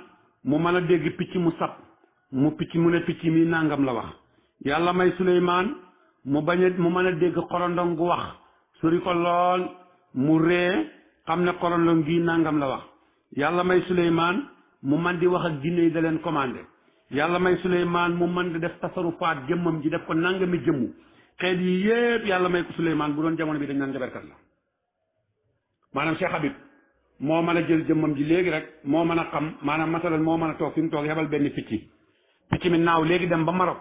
mu mën a dégg picc mu sab mu ne picc mi nangam la wax yàlla may Suleymaan mu mën a dégg xorondong gu wax sori ko lool mu ree xam ne xorondong gi nangam la wax yàlla may Suleymaan mu man di wax ak jinne yi da leen commandé yàlla may Suleymaan mu man di def tasarufaat jëmmam ji def ko nangami jëmmu xeet yi yépp yàlla may ko Suleymaan bu doon jamono bi dañ naan njabarkat la maanaam Cheikh Habib moo mën a jël jëmmam ji léegi rek moo mën a xam maanaam masalan moo mën a toog fi mu toog yebal benn picc mi naaw léegi dem ba Maroc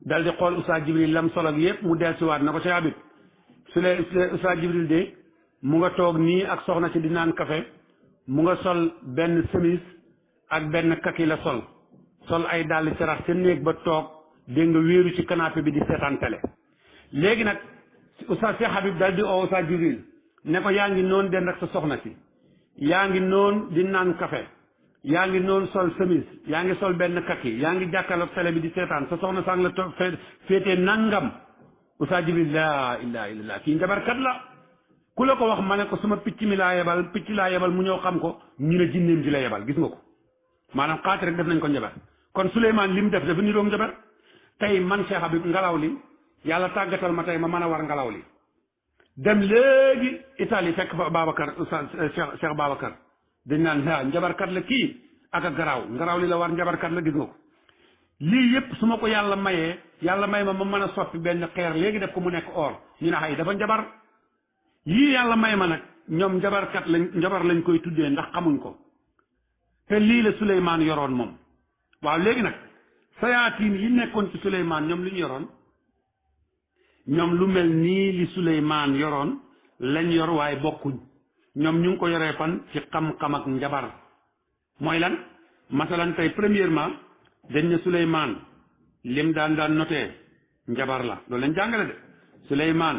dal di xool Oustaz Jibril lam solo ak yépp mu dellusiwaat na ko Cheikh Habib Oustaz Jibril de mu nga toog nii ak soxna si di naan café mu nga sol benn chemise ak benn kaki la sol ay dàll carax sa néeg ba toog dégg nga wéeru ci canapé bi di seetaan télé léegi nag Oustaz Cheikh Habib dal di oo Oustaz Jibril ne ko yaa ngi noonu den ak sa soxna si yaa ngi noonu di naan café yaa ngi noonu sol chemise yaa ngi sol benn kaki yaa ngi jàkkaarloog télé bi di seetaan sa soxna sang la toog féetee nangam Oustaz Jibril laa ilaha illallah kii njabarkat la ku la ko wax ma ne ko suma picc laa yebal mu ñëw xam ko ñu ne jinneem ji la yebal gis nga ko maanaam xaati rek def nañ ko njabar kon Souleymane li mu def dafa niroog njabar tey man Cheikh Habib ngelaw li yàlla tàggatal ma tey ma mën a war ngelaw li dem léegi Italie fekk fa Babacar Cheikh Babacar dañ naan a njabarkat la kii ak a ngelaw li la war njabarkat la gis nga ko lii yëpp su ma ko yàlla mayee yàlla may ma mën a soppi benn xeer léegi def ko mu nekk or ñu ne xay dafa njabar yii yàlla may ma nag ñoom njabar lañ koy tuddee ndax xamuñ ko te lii la Suleymaan yoroon moom waaw léegi nag sayaatiin yi nekkoon ci Suleymaan ñoom lu ñu yoroon ñoom lu mel nii li Suleymaan yoroon lañ yor waaye bokkuñ ñoom ñu ngi ko yoree fan ci xam-xam ak njabar mooy lan masalan tey premièrement dañ ne Suleymaan lim daan notee njabar la loolu lañ jàngale de Suleymaan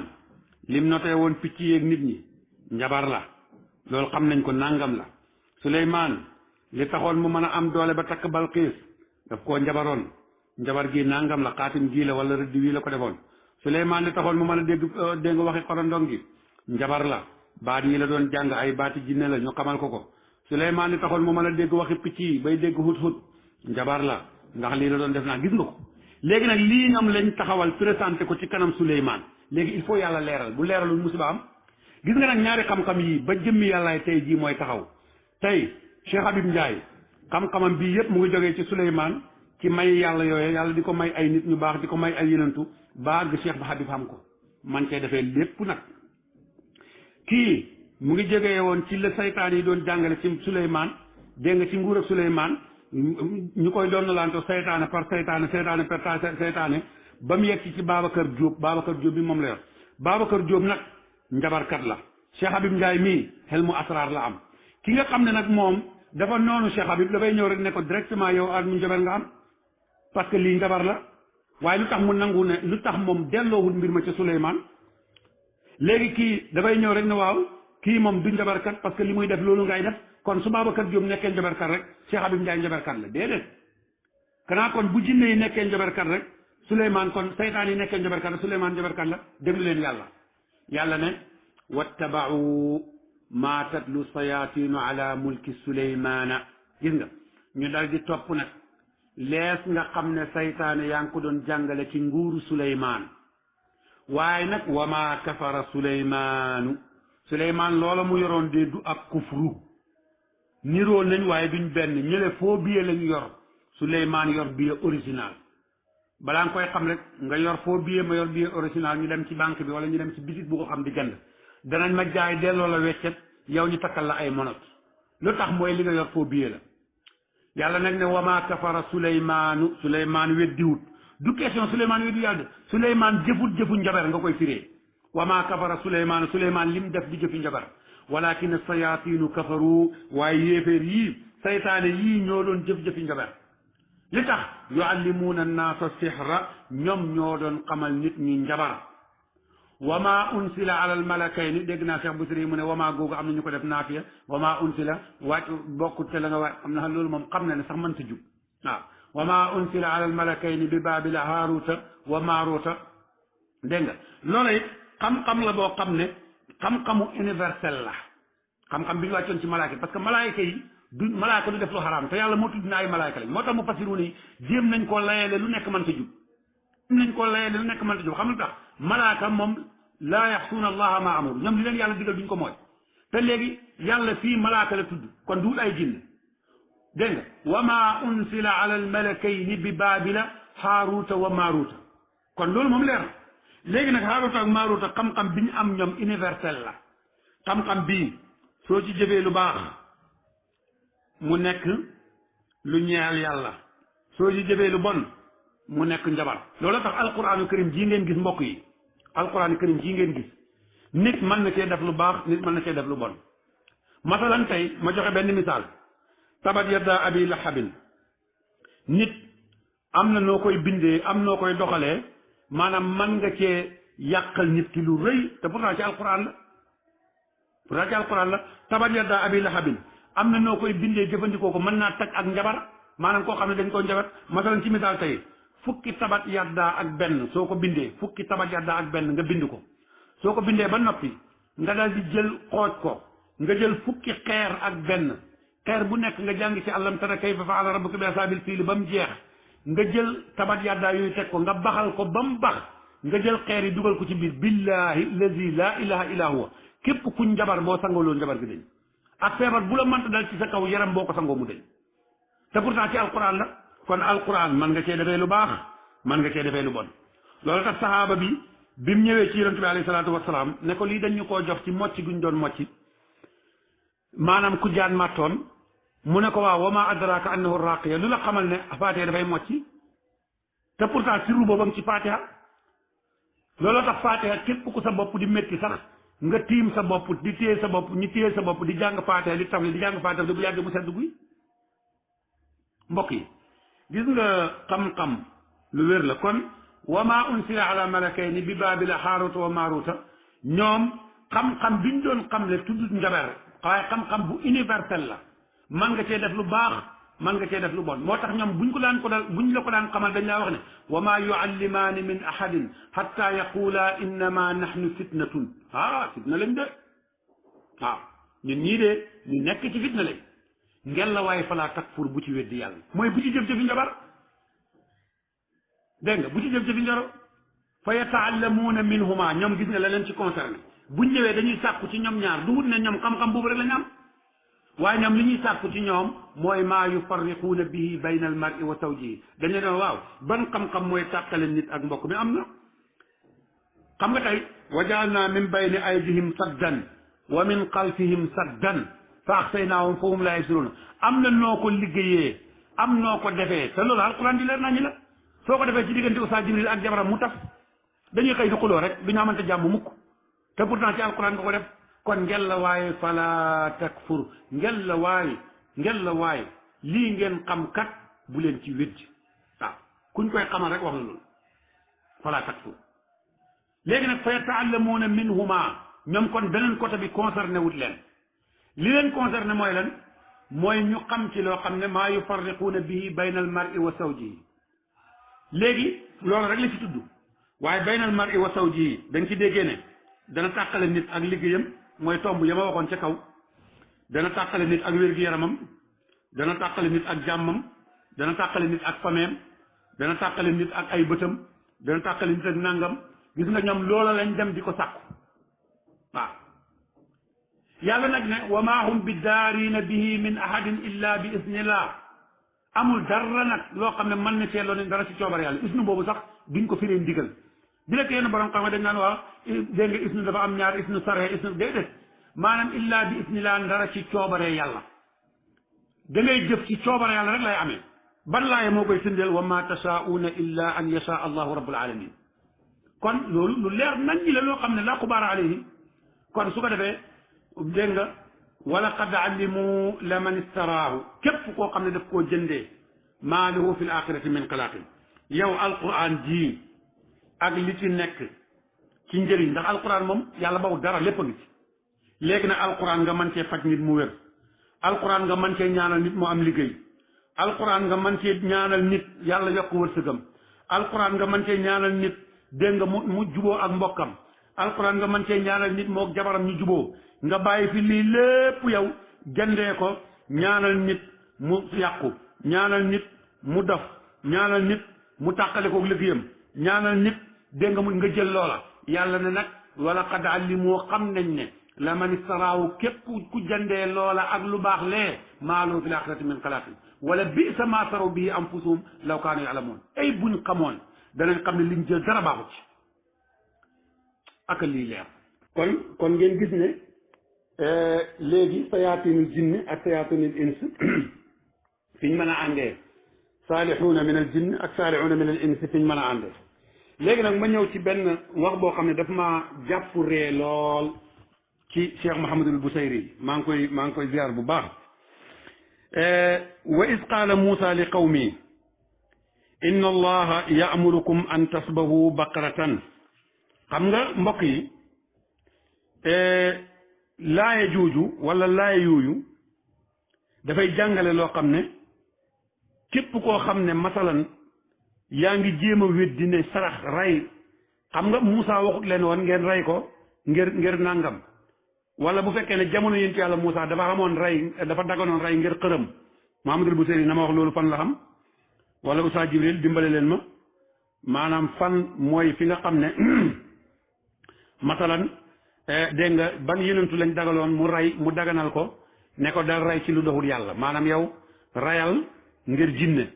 lim notee woon picc yeeg nit ñi njabar la loolu xam nañ ko nangam la Suleymaan li taxoon mu mën a am doole ba takk Balqiis daf koo njabaroon njabar gi nangam la xaatim gii la wala rëdd wii la ko defoon Suleymaan li taxoon mu mën a dégg nga waxi xorondong gi njabar la baat yi la doon jàng ay baati jinne la ñu xamal ko Suleymaan li taxoon mu mën a dégg waxi picc yi bay dégg hut njabar la ndax lii la doon def naa gis nga ko léegi nag lii ñoom lañ taxawal présenté ko ci kanam Suleymaan léegi il faut yàlla leeral bu leeralul musiba am gis nga nag ñaari xam-xam yi ba jëmmi yàllaay tey jii mooy taxaw tey Cheikh Habib Ndiaye xam-xamam bii yëpp mu ngi jógee ci Suleymaan ci may yàlla yooyu yàlla di ko may ay nit ñu baax di ko may ay yenentu baag Cheikh ba Habib xam ko man cee defee lépp nag kii mu ngi jógee woon ci la saytaan yi doon jàngale ci Suleymaan dégg nga ci nguur ak Suleymaan ñu koy doon laanto saytaane par saytaane ba mu yegg ci Babacar Diop bi moom la yor Babacar Diop nag njabarkat la Cheikh Habib Ndiaye mii xel mu asraar la am ki nga xam ne nag moom dafa noonu Cheikh Habib dafay ñëw rek ne ko directement yow ak mu njabar nga am parce que lii njabar la waaye lu tax mu nangu ne lu tax moom delloowul mbir ma ca Suleymaan léegi kii dafay ñëw rek ne waaw kii moom du njabarkat parce que li muy def loolu ngay def kon su Babacar Diop nekkee njabarkat rek Cheikh Habib Ndiaye njabarkat la déedéet kanaa kon bu jinne yi nekkee njabarkat rek Suleymaan kon saytaan yi nekkee njabarkat la Suleymaan njabarkat la déglu leen yàlla ne wattabau maa tatlu sayaatinu ala mulki Suleymaana gis nga ñu dal di topp nag lees nga xam ne saytaane yaa ngi ko doon jàngale ci nguuru Suleymaan waaye nag wa maa kafara Suleymaan loola mu yoroon de du ak kufru niroo nañ waaye duñ benn ñële foo billet lañ yor Suleymaan yor billet original balaa nga koy xam rek nga yor foo billet ma yor billet original ñu dem ci banque bi wala ñu dem ci bitik bu ko xam di jënd danañ ma jaay delloo la weccet yow ñu takkal la ay monot lu tax mooy li nga yor foo billet la yàlla nag ne wama kafara Suleymaan weddiwut du question Suleymaan weddi yàlla de Suleymaan jëfu njabar nga koy firee wama kafara Suleymaan lim def di jëfi njabar walakin sayatinu kafaru waaye yéeféer yii saytaane yii ñoo doon jëf-jëfi njabar li tax yuallimuuna annaasa sihra ñoom ñoo doon xamal nit ñi njabar wama unsila ala al malakayni dégg naa Cheikh Busiri mu ne wama googu am na ñu ko def naafiya wama unsila wàcc bokkut te la nga wàcc am na loolu moom xam na ne sax mën ta jub waaw wama unsila ala al malakayni bi baabila haaruta wa maaruta dégg nga loola it xam-xam la boo xam ne xam-xamu universel la xam-xam bi ñu wàccoon ci malaaka parce que malaayka yi du malaaka du def lu xaraam te yàlla moo tudd na ay malaayka lañ moo tax mu fasiru ni jéem nañ koo layele lu nekk mën ta jub xam lu tax malaaka moom laa yaxsuuna allaha ma amuru ñoom li leen yàlla digal duñ ko mooy te léegi yàlla fii malaaka la tudd kon duul ay jinne dégg nga wa ma unsila ala al malakayni bi baabila haaruuta wa maaruuta kon loolu moom leer na léegi nag haaruuta ak maaruuta xam-xam bi ñu am ñoom universel la xam-xam bii soo ci jëfee lu baax mu nekk lu ñeel yàlla soo ci jëfee lu bon mu nekk njabar loolu tax alquraanu karim jii ngeen gis mbokk yi alquraanu karim jii ngeen gis nit mën na cee def lu baax nit mën na cee def lu bon masalan tey ma joxe benn misaal tabat yadda abi lahabin nit am na noo koy bindee am noo koy doxalee maanaam man nga cee yàqal nit ki lu rëy te pourtant ci alquran la tabat yadda abi lahabin am na noo koy bindee jëfandikoo ko mën naa tag ak njabar maanaam koo xam ne dañ koo njabar masalan ci misaal tey fukki tabat yaddaa ak benn soo ko bindee fukki tabat yaddaa ak benn nga bind ko soo ko bindee ba noppi nga dal di jël xooj ko nga jël fukki xeer ak benn xeer bu nekk nga jàng ci alam tara kayfa fa'ala rabbuka bi ashaabil fiil ba mu jeex nga jël tabat yaddaa yooyu teg ko nga baxal ko ba mu bax nga jël xeer yi dugal ko ci biir billahi lazi la ilaha illa huwa képp ku njabar boo sangoo loolu njabar gi dañ ak feebar bu la mënta dal ci sa kaw yaram boo ko sangoo mu dañ te pourtant ci alquran la kon alquran man nga cee defee lu baax man nga cee defee lu bon loolu tax sahaaba bi mu ñëwee ci yonent bi alayhi salaatu wasalaam ne ko lii dañ ñu koo jox ci mocc guñ doon mocc maanaam ku jaan màttoon mu ne ko waaw wa ma adraka annahu raqiya lu la xamal ne fatiha dafay mocci te pourtant sirru boobam ci fatiha looloo tax fatiha képp ku sa bopp di métti sax nga tiim sa bopp di téye sa bopp ñu téye sa bopp di jàng fatiha di tafli di jàng fatiha bu yàggee mu sedd guy mbokk yi gis nga xam-xam lu wér la kon wa ma unsila ala malakayni bi baabila haaruta wa maaruta ñoom xam-xam biñ doon xamle tudd njabar waaye xam-xam bu universel la man nga cee def lu baax man nga cee def lu bon moo tax ñoom buñ la ko daan xamal dañ laa wax ne wa ma yuallimaani min ahadin hatta yaqula innama nahnu fitnatun fitna lañ de waaw ñun ñii de ñu nekk ci fitna lañ ngel la waaye falaa takfur bu ci weddi yàlla mooy bu ci jëf-jëfi njabar dégg nga bu ci jëf-jëfi njabar fa yataallamuuna minhuma ñoom gis nga la leen ci concerné buñ ñëwee dañuy sàkku ci ñoom ñaar du wut ne ñoom xam-xam boobu rek la ñu am waaye ñoom li ñuy sàkku ci ñoom mooy maa yufarriquuna bihi bayna al mar'i wa zawjihi dañu ne waaw ban xam-xam mooy tàqale nit ak mbokk mi am na xam nga tey wa ja'alna min bayni aydihim saddan wa min xalfihim saddan fa axsaynaahum fa hum laa yubsiruun am na noo ko liggéeyee am noo ko defee te loolu alquran di leer nañu la soo ko defee ci diggante Oustaz Jibril ak jabaram mu tas dañuy xëy di xuloo rek du ñu amante jàmm mukk te pourtant ci alquran nga ko def kon ngel la waaye fala takfur ngel la waaye lii ngeen xam kat bu leen ci weddi waaw kuñ koy xamal rek wax la loolu fala takfur léegi nag fa yataallamuuna minhuma ñoom kon beneen côté bi concerné wut leen li leen concerné mooy lan mooy ñu xam ci loo xam ne maa yufarriquuna bihi bayna al mar'i wa zawjihi léegi loolu rek la ci tudd waaye bayna al mar'i wa zawjihi dañ ci déggee ne dana tàqale nit ak liggéeyam mooy tomb ya ma waxoon ca kaw dana tàqale nit ak wér-gu-yaramam dana tàqale nit ak jàmmam dana tàqale nit ak fameem dana tàqale nit ak ay bëtam dana tàqale nit ak nàngam gis nga ñoom loola lañ dem di ko sàkku waaw yàlla nag ne wa maa hum bi daarina bihi min ahadin illa bi isnillah amul dara nag loo xam ne mën na cee loolu dara ci coobar yàlla isnu boobu sax duñ ko firee ndigal bi la yenn borom xam nga dañ naan waaw dégg nga isnu dafa am ñaar isnu saree isnu déedéet maanaam illa bi isnillah dara ci coobaree yàlla da ngay jëf ci coobare yàlla rek lay amee ban laaye moo koy firndeel wa ma tashaa'uuna illa an yasha allahu rabbul alamin kon loolu lu leer nañ ñi la loo xam ne la xubaara alayhi kon su ko defee dégg nga wala qad alimu la man istaraahu képp koo xam ne daf koo jëndee maa lahu fi l axirati min xalaaqin yow alquran ji ak li ci nekk ci njëriñ ndax alquran moom yàlla bawul dara lépp a ngi ci léegi nag alquran nga mën cee faj nit mu wér alquran nga mën cee ñaanal nit mu am liggéey alquran nga mën cee ñaanal nit yàlla yokk wërsëgam alquran nga mën cee ñaanal nit dégg nga mu juboo ak mbokkam alquran nga mën cee ñaanal nit moo jabaram ñu juboo nga bàyyi fi lii lépp yow jëndee ko ñaanal nit mu yàqu ñaanal nit mu dof ñaanal nit mu tàqale ko liggéeyam ñaanal nit dégg nga mu nga jël loola yàlla ne nag wala qad alimu xam nañ ne la man istaraahu képp ku jëndee loola ak lu baax lee maalu fil axirati min xalaaqin wala bisa ma saraw bihi anfusuhum law kaanu ya'lamuun ay buñ xamoon danañ xam ne liñ jël dara baaxu ci ak lii leer kon ngeen gis ne léegi sayaatinul jinni ak sayaatinul ins fiñ mën a àndee saalixuuna min al jinn ak saalixuuna min al ins fiñ mën a àndee léegi nag ma ñëw ci benn wax boo xam ne daf ma jàpp ree lool ci Cheikh Mouhamadul Busayri maa ngi koy ziar bu baax wa is qaala Muusa li qawmi inna allaha ya'murukum an tasbahu baqaratan xam nga mbokk yi laaya jooju wala laaya yooyu dafay jàngale loo xam ne képp koo xam ne masalan yaa ngi jéem a weddi ne sarax rey xam nga Moussa waxut leen woon ngeen rey ko ngir nàngam wala bu fekkee ne jamono yéen ci yàlla Moussa dafa xamoon rey dafa daganoon rey ngir xërëm Mahamadul Buseyri na ma wax loolu fan la xam wala Oustaz Jibril dimbale leen ma maanaam fan mooy fi nga xam ne masalan dégg nga ban yenentu lañ dagaloon mu rey mu daganal ko ne ko dal rey ci lu doxul yàlla maanaam yow rayal ngir jinne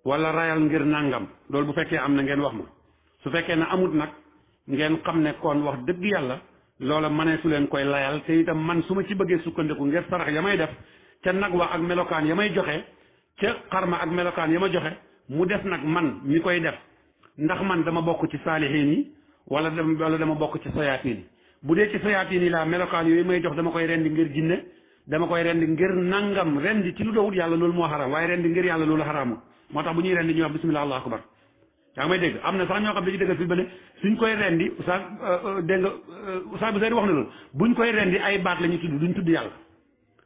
wala rayal ngir nàngam loolu bu fekkee am na ngeen wax ma su fekkee ne amut nag ngeen xam ne kon wax dëgg yàlla loola mënee su leen koy layal te itam man su ma ci bëggee sukkandiku ngir sarax ya may def ca nag wa ak melokaan ya may joxe ca xarma ak melokaan ya ma joxe mu des nag man mi koy def ndax man dama bokk ci saalihiin yi wala dama bokk ci sayaatiin yi bu dee ci sayaatiin yi laa melokaan yooyu may jox dama koy rendi ngir jinne dama koy rendi ngir nangam rendi ci lu dowut yàlla loolu moo xaraam waaye rendi ngir yàlla loolu xaraamul moo tax bu ñuy rendi ñuy wax bismillah allahu akbar yaa ngi may dégg am na sax ñoo xam dañuy dëggal fi ba ne suñ koy rendi oustaz dégg nga oustaz bu Seydi wax na loolu buñ koy rendi ay baat la ñuy tudd duñ tudd yàlla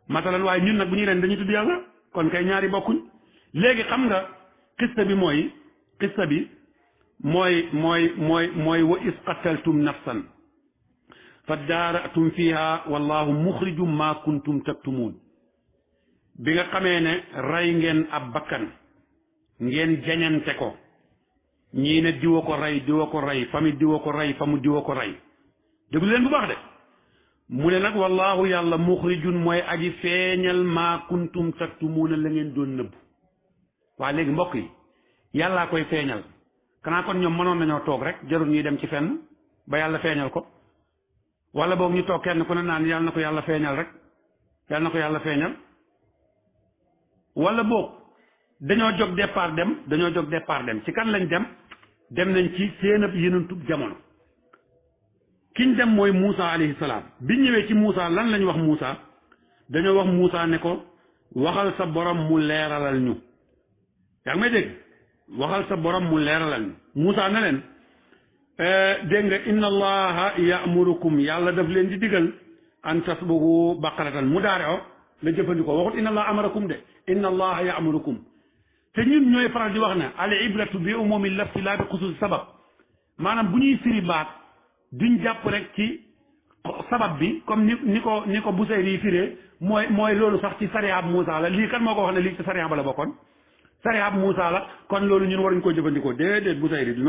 matalan waaye ñun nag bu ñuy rendi dañuy tudd yàlla kon kay ñaari bokkuñ léegi xam nga xista bi mooy wa is qataltum nafsan fa daaratum fiha wallahu muxrijum ma kuntum taktumuun bi nga xamee ne rey ngeen ab bakkan ngeen jañante ko ñii ne diwa ko rey famille diwa ko rey famu diwa ko rey déglu leen bu baax de mu ne nag wallahu yàlla muxrijun mooy aji feeñal ma kuntum taktumuuna la ngeen doon nëbb waa léegi mbokk yi yàllaa koy feeñal kanaa kon ñoom mënoon nañoo toog rek jarul ñuy dem ci fenn ba yàlla feeñal ko wala boog ñu toog kenn ku ne naan yàlla na ko yàlla feeñal rek yàlla na ko yàlla feeñal wala boog dañoo jóg départ dem ci kan lañ dem nañ ci seen ab yenentub jamono kiñ dem mooy Moussa alayhi salaam biñ ñëwee ci Moussa lan lañ wax Moussa dañoo wax Moussa ne ko waxal sa borom mu leeralal ñu yaa ngi may dégg waxal sa borom mu leeralal ñu Moussa ne leen dégg nga inna allaha ya'murukum yàlla daf leen di digal an tasbuhu baqaratan mu daare o la jëfandikoo waxut inna allaha amarakum de inna allaha ya'murukum te ñun ñooy faral di wax ne al ibratu bi umumi lafsi laa bi xusuusi sabab maanaam bu ñuy firi baat duñ jàpp rek ci sabab bi comme ni ko Busayri yi firee mooy loolu sax ci sariyaab Moussa la lii kan moo ko wax ne lii ci sariyaab la bokkoon sariyaab Moussa la kon loolu ñun waruñ koo jëfandikoo déedéet Busayri du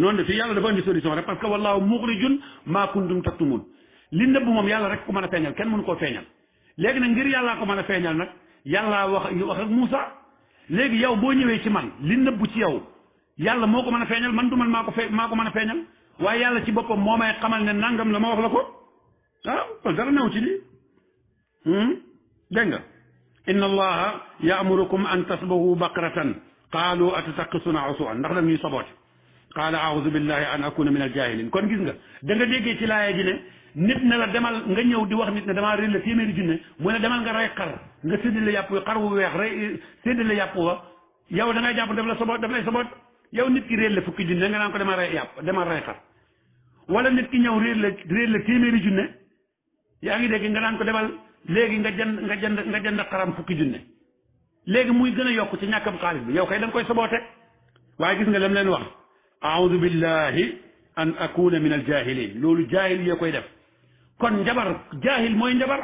noonu de fii yàlla dafa indi solution rek parce que wallahu muxrijun maa kuntum taktumun li nëbb moom yàlla rek ko mën a feeñal kenn mënu koo feeñal léegi nag ngir yàllaa ko mën a feeñal nag yàllaa wax ak Moussa léegi yow boo ñëwee ci man li nëbb ci yow yàlla moo ko mën a feeñal man du man maa ko mën a feeñal waaye yàlla ci boppam moo may xamal ne nangam la ma wax la ko waaw kon dara new ci lii dégg nga inna allaha ya'murukum an tasbahu baqaratan qaalu atataqisuna usuwan ndax daf ñuy soboote qaala a'uudu billahi an akuna min al-jaahiliin kon gis nga da nga déggee ci laaya ji ne nit ne la demal nga ñëw di wax nit ne damaa réer la téeméeri junne mu ne demal nga rey xar nga séddale yàpp wi xar wu weex rey séddale yàpp wa yow da ngay jàpp daf lay soboot yow nit ki réer la fukki junne nga naan ko demal rey yàpp demal rey xar wala nit ki ñëw réer la téeméeri junne yaa ngi dégg nga naan ko demal léegi nga jënd xaram fukki junne léegi muy gën a yokk ci ñàkkam xaalis bi yow kay da nga koy soboote waaye gis nga lam leen wax a'uudu billahi an akuna min al jaahiliin loolu jaahil yoo koy def kon njabar jaahil mooy njabar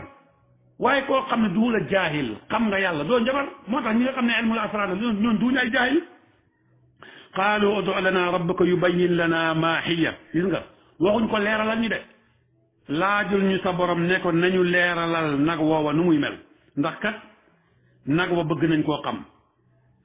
waaye koo xam ne du la jaahil xam nga yàlla doo njabar moo tax ñi nga xam ne ilmul asraar ñoon duñu ay jaahil qaalu udu lana rabbaka yubayyin lana maa hiya gis nga waxuñ ko leeralal ñu de laajul ñu sa borom ne ko nañu leeralal nag woowa nu muy mel ndax kat nag wa bëgg nañ koo xam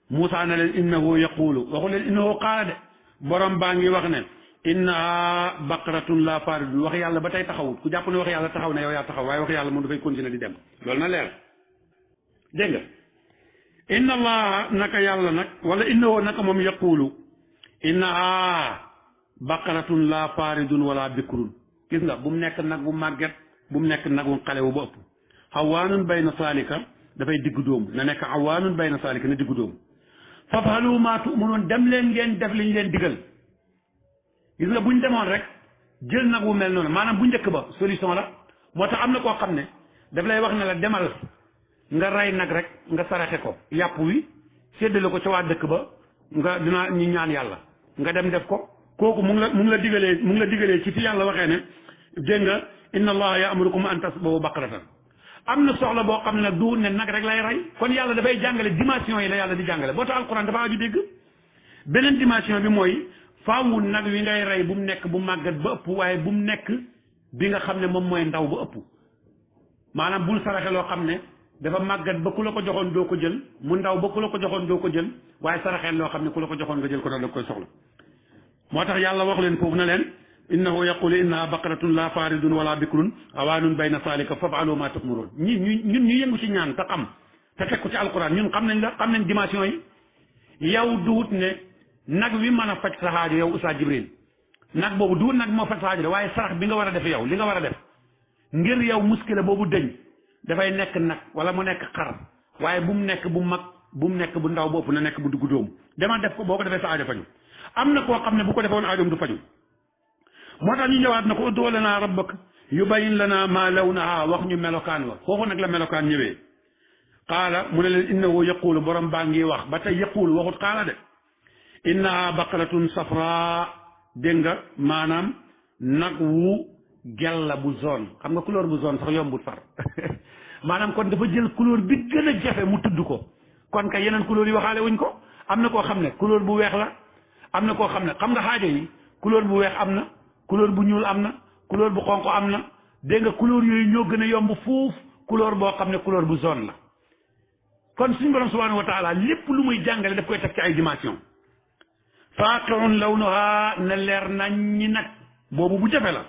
Moussa ne leen innahu yaqulu waxu leen innahu qaala de borom baa ngi wax ne innaha baqaratun la faridun wax yàlla ba tey taxawut ku jàpp ne wax yàlla taxaw na yow yaa taxaw waaye wax yàlla moom dafay continuer di dem loolu na leer dégg nga inna allaha naka yàlla nag wala innahu naka moom yaqulu innaha baqaratun la faridun wala bikrun gis nga bu mu nekk nag bu màgget bu mu nekk nag bu xale wu ba ëpp xawaanun bayna saalika dafay diggu dóomu na nekk xawaanun bayna saalika na diggu dóomu fafhalu maa tu'manuun dem leen ngeen def li ñu leen digal gis nga buñ demoon rek jël nag wu mel noonu maanaam bu njëkk ba solution la moo tax am na koo xam ne daf lay wax ne la demal nga rey nag rek nga saraxe ko yàpp wi séddale ko ca waa dëkk ba nga dinaa ñu ñaan yàlla nga dem def ko kooku mu ngi la digalee ci fi yàlla waxee ne dégg nga inna allaha ya'murukum an tasbahu baqaratan am na soxla boo xam ne nag du ne nag rek lay rey kon yàlla dafay jàngale dimension yi la yàlla di jàngale boo tax alquran dafa aju dégg beneen dimension bi mooy faawu nag wi ngay rey bu mu nekk bu màggat ba ëpp waaye bu mu nekk bi nga xam ne moom mooy ndaw ba ëpp maanaam bul saraxe loo xam ne dafa màggat ba ku la ko joxoon doo ko jël mu ndaw ba ku la ko joxoon doo ko jël waaye saraxeel loo xam ne ku la ko joxoon nga jël ko daal da koy soxla moo tax yàlla wax leen foofu na leen innahu yaqulu innaha baqaratun la faridun wala bikrun awaanun bayna salika faf'alu ma tu'marun ñun ñu yëngu ci ñaan te xam te teg ko ci alquran ñun xam nañ la xam nañ dimension yi yow duut ne nag wi mën a faj sa xaajo yow Oustaz Jibril nag boobu duut nag moo faj sa xaajo de waaye sarax bi nga war a def yow li nga war a def ngir yow muskila boobu dëñ dafay nekk nag wala mu nekk xar waaye bu mu nekk bu mag bu mu nekk bu ndaw bopp na nekk bu dugg dóomu demal def ko boo ko defee sa aajo faju am na koo xam ne bu ko defoon aajoom du faju moo tax ñu ñëwaat na ko ud'u lanaa rabbaka yubayyin lanaa maa lawnuhaa wax ñu melokaan wa foofu nag la melokaan ñëwee qaala mu ne leen innahu yaquulu borom baa ngi wax ba tey yaquulu waxut qaala de innahaa baqaratun safraa dégg nga maanaam nag wu gella bu zone xam nga couleur bu zone sax yombut far maanaam kon dafa jël couleur bi gën a jafe mu tudd ko kon kay yeneen couleur yi waxaale wuñ ko am na koo xam ne couleur bu weex la am na koo xam ne xam nga xaajo yi couleur bu weex am na couleur bu ñuul am na couleur bu xonq am na dégg nga couleur yooyu ñoo gën a yomb fuuf couleur boo xam ne couleur bu zone la kon suñu borom subhanahu wa taala lépp lu muy jàngale daf koy teg ci ay dimension faaqi'un lawnuha na leer nañ ñi nag boobu bu jafe la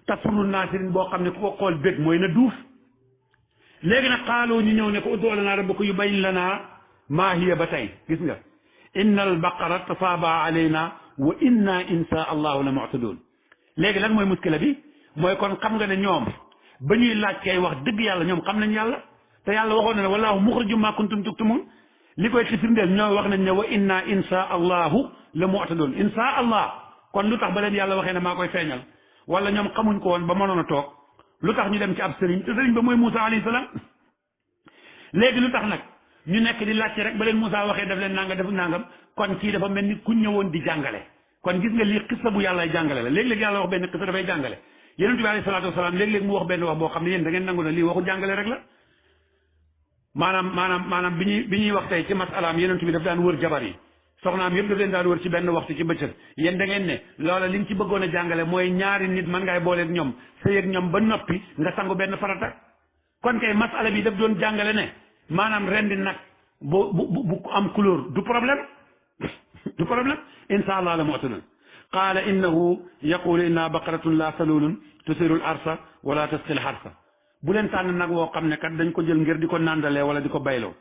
tasuru naasirin boo xam ne ku ko xool bég mooy na duuf léegi nag xaaloo ñu ñëw ne ko ud'u lanaa rabbaka yubayyin lanaa maa hiya ba tey gis nga inna al baqara tasaaba alayna wa inna insha allahu la mu'tadun léegi lan mooy muskila bi mooy kon xam nga ne ñoom ba ñuy laaj kay wax dëgg yàlla ñoom xam nañ yàlla te yàlla waxoon na ne wallaahu muxrijum maa kuntum tuktumun li koy ci firndeel ñoo wax nañ ne wa inna insha allahu la mu'tadun insha allah kon lu tax ba leen yàlla waxee ne maa koy feeñal wala ñoom xamuñ ko woon ba mënoon a toog lu tax ñu dem ci ab sëriñ te sëriñ ba mooy Moussa alayhi salaam léegi lu tax nag ñu nekk di laajte rek ba leen Moussa waxee daf leen nanga def nangam kon kii dafa mel ni ku ñëwoon di jàngale kon gis nga lii xissa bu yàlla jàngale la léeg-léeg yàlla wax benn xissa dafay jàngale yonent bi alayhi salaatu wasalaam léeg-léeg mu wax benn wax boo xam ne yéen da ngeen nangu na lii waxu jàngale rek la maanaam bi ñuy wax tey ci masalaam yonent bi daf daan wër jabar yi soxnaam yëpp daf leen daan wër ci benn waxtu ci bëccëg yéen da ngeen ne loola li nga ci bëggoon a jàngale mooy ñaari nit man ngay booleeg ñoom sëy ak ñoom ba noppi nga sangu benn farata kon kay masala bi daf doon jàngale ne maanaam rendi nag bu am couleur du problème du problème insha allah la mu'tadun qaala innahu yaqulu inna baqaratun la salulun tusirul arsa wala tasqil harsa bu leen tànn nag woo xam ne kat dañ ko jël ngir di ko nàndalee wala di ko bayloo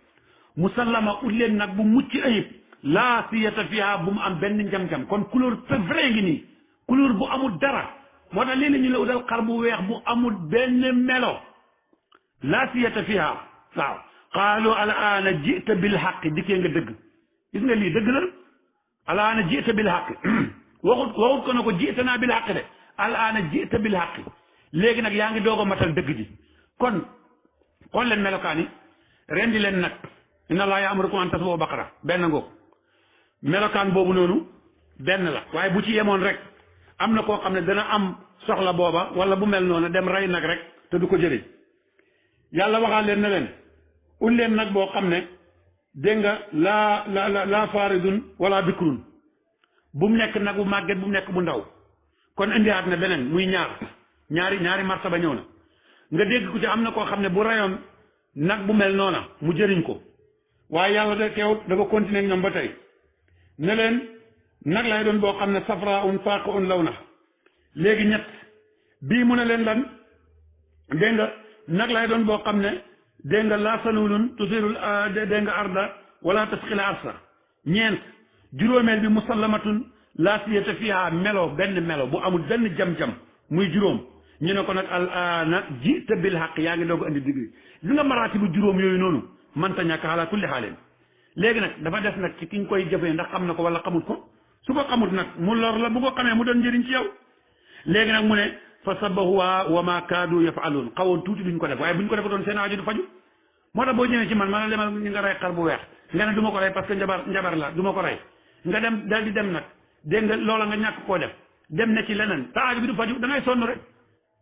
musallama ut leen nag bu mucc ayib laa siyata fiha bu mu am benn njam-jam kon couleur vrai ngi nii couleur bu amul dara moo tax léeg-léeg ñu la utal xar bu weex bu amul benn melo laa siyata fiha waaw qaalu alaana jita bil xaqi dikkee nga dëgg gis nga lii dëgg la alaana jita bil xaqi waxut ko na ko jitanaa bil xaqi de alaana jita bil xaqi léegi nag yaa ngi doog a matal dëgg ji kon xool leen melokaan yi rendi leen nag inna allaha ya'murukum an tasbahu baqara benn ngoog melokaan boobu noonu benn la waaye bu ci yemoon rek am na koo xam ne dana am soxla booba wala bu mel noonu dem rey nag rek te du ko jëriñ yàlla waxaal leen ne leen ul leen nag boo xam ne dégg nga laa faaridun wala bikrun bu mu nekk nag bu màgget bu mu nekk bu ndaw kon indiwaat na beneen muy ñaari martaba ñëw na nga dégg ku ci am na koo xam ne bu rayoon nag bu mel noona mu jëriñ ko waaye yàlla da teewut dafa continuer ak ñoom ba tey ne leen nag lay doon boo xam ne safraun faqi'un lawna léegi ñett bii mu ne leen lan dégg nga nag lay doon boo xam ne dégg nga laa salulun tusirul dégg nga arda wala tasqil arsa ñeent juróomeel bi musallamatun laa siyata fiha melo benn melo bu amul benn jam-jam muy juróom ñu ne ko nag al aana jita bil haqq yaa ngi doog andi digri li nga maraati bu juróom yooyu noonu mënta ñàkk ala kulli xaaleen léegi nag dafa des nag ci ki nga koy jëfee ndax xam na ko wala xamut ko su ko xamut nag mu lor la bu ko xamee mu doon njëriñ ci yow léegi nag mu ne fa sabahuwa wa ma kaadu yafaluun xawoon tuuti duñ ko def waaye buñ ko defa doon seen aajo du faju moo tax boo ñëwee ci man la demal ñu nga rey xar bu weex nga ne du ma ko rey parce que njabar la du ma ko rey nga dem dal di dem nag dégg nga loola nga ñàkk koo def dem ne ci leneen ta aajo bi du faju da ngay sonn rek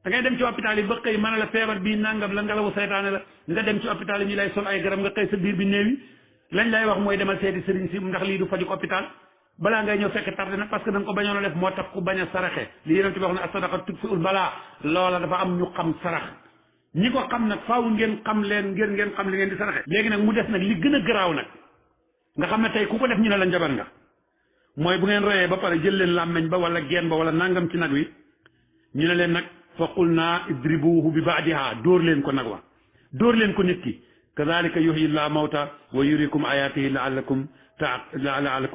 da ngay dem ci hôpital yi ba xëy mën a la feebar bii nangam la ngelawu saytaane la nga dem ci hôpital yi ñu lay sol ay garab nga xëy sa biir bi néewi lañ lay wax mooy demal seeti sëriñ si ndax lii du faju hôpital balaa ngay ñëw fekk tardé na parce que da nga ko bañoon a def moo tax ku bañ a saraxe li yéen a wax ne as-sadaqa tudfi'ul balaa loola dafa am ñu xam sarax ñi ko xam nag faaw ngeen xam leen ngeen xam li ngeen di saraxe léegi nag mu des nag li gën a garaaw nag nga xam ne tey ku ko def ñu ne la njabar nga mooy bu ngeen reyee ba pare jël leen làmmeñ ba wala geen ba wala nangam ci nag wi ñu ne leen nag fa qulna idribuhu bi baadiha dóor leen ko nag wa dóor leen ko nit ki kadalika yuhyi llah mawta wa yurikum ayatihi laalakum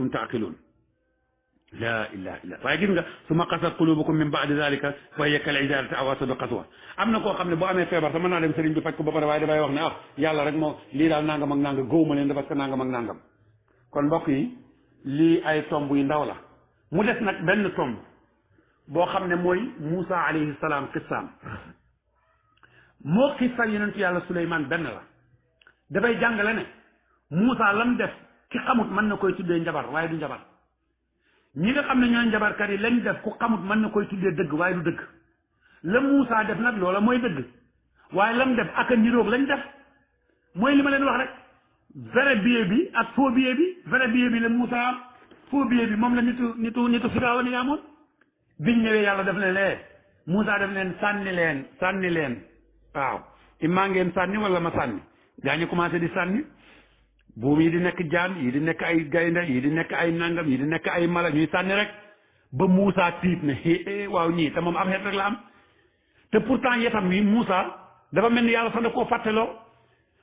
taaqiluun la ilaha illa waaye gis nga summa qasat qulubukum min baadi dalika fa hiya kal ijarati aw asadu qaswa am na koo xam ne boo amee feebar sax mën naa dem sëriñ bi faj ko ba pare waaye dafay wax ne yàlla rek moo lii daal nangam ak nangam góob ma leen parce que nangam ak nangam kon mbokk yi lii ay tomb yu ndaw la mu des nag benn tomb boo xam ne mooy Moussa alayhi salaam qissaam moo qissa yonentu yàlla Suleymaan benn la dafay jàngale ne Moussa lam def ki xamut mën na koy tuddee njabar waaye du njabar ñi nga xam ne ñooy njabarkat yi lañ def ku xamut mën na koy tuddee dëgg waaye du dëgg la Moussa def nag loola mooy dëgg waaye lam def ak a niroog lañ def mooy li ma leen wax rek vrai billet bi ak faux billet bi vrai billet bi la Moussa am faux billet bi moom la nitu Firawna ni amoon biñ ñëwee yàlla def leen lee Moussa def leen sànni leen waaw immaa ngeen sànni wala ma sànni gaa ñu commencé di sànni buum yi di nekk jaan yi di nekk ay gaynde yi di nekk ay nangam yi di nekk ay mala ñuy sànni rek ba Moussa tiit ne waaw ñii te moom am xeet rek la am te pourtant yetam wi Moussa dafa mel ni yàlla sax da koo fàtteloo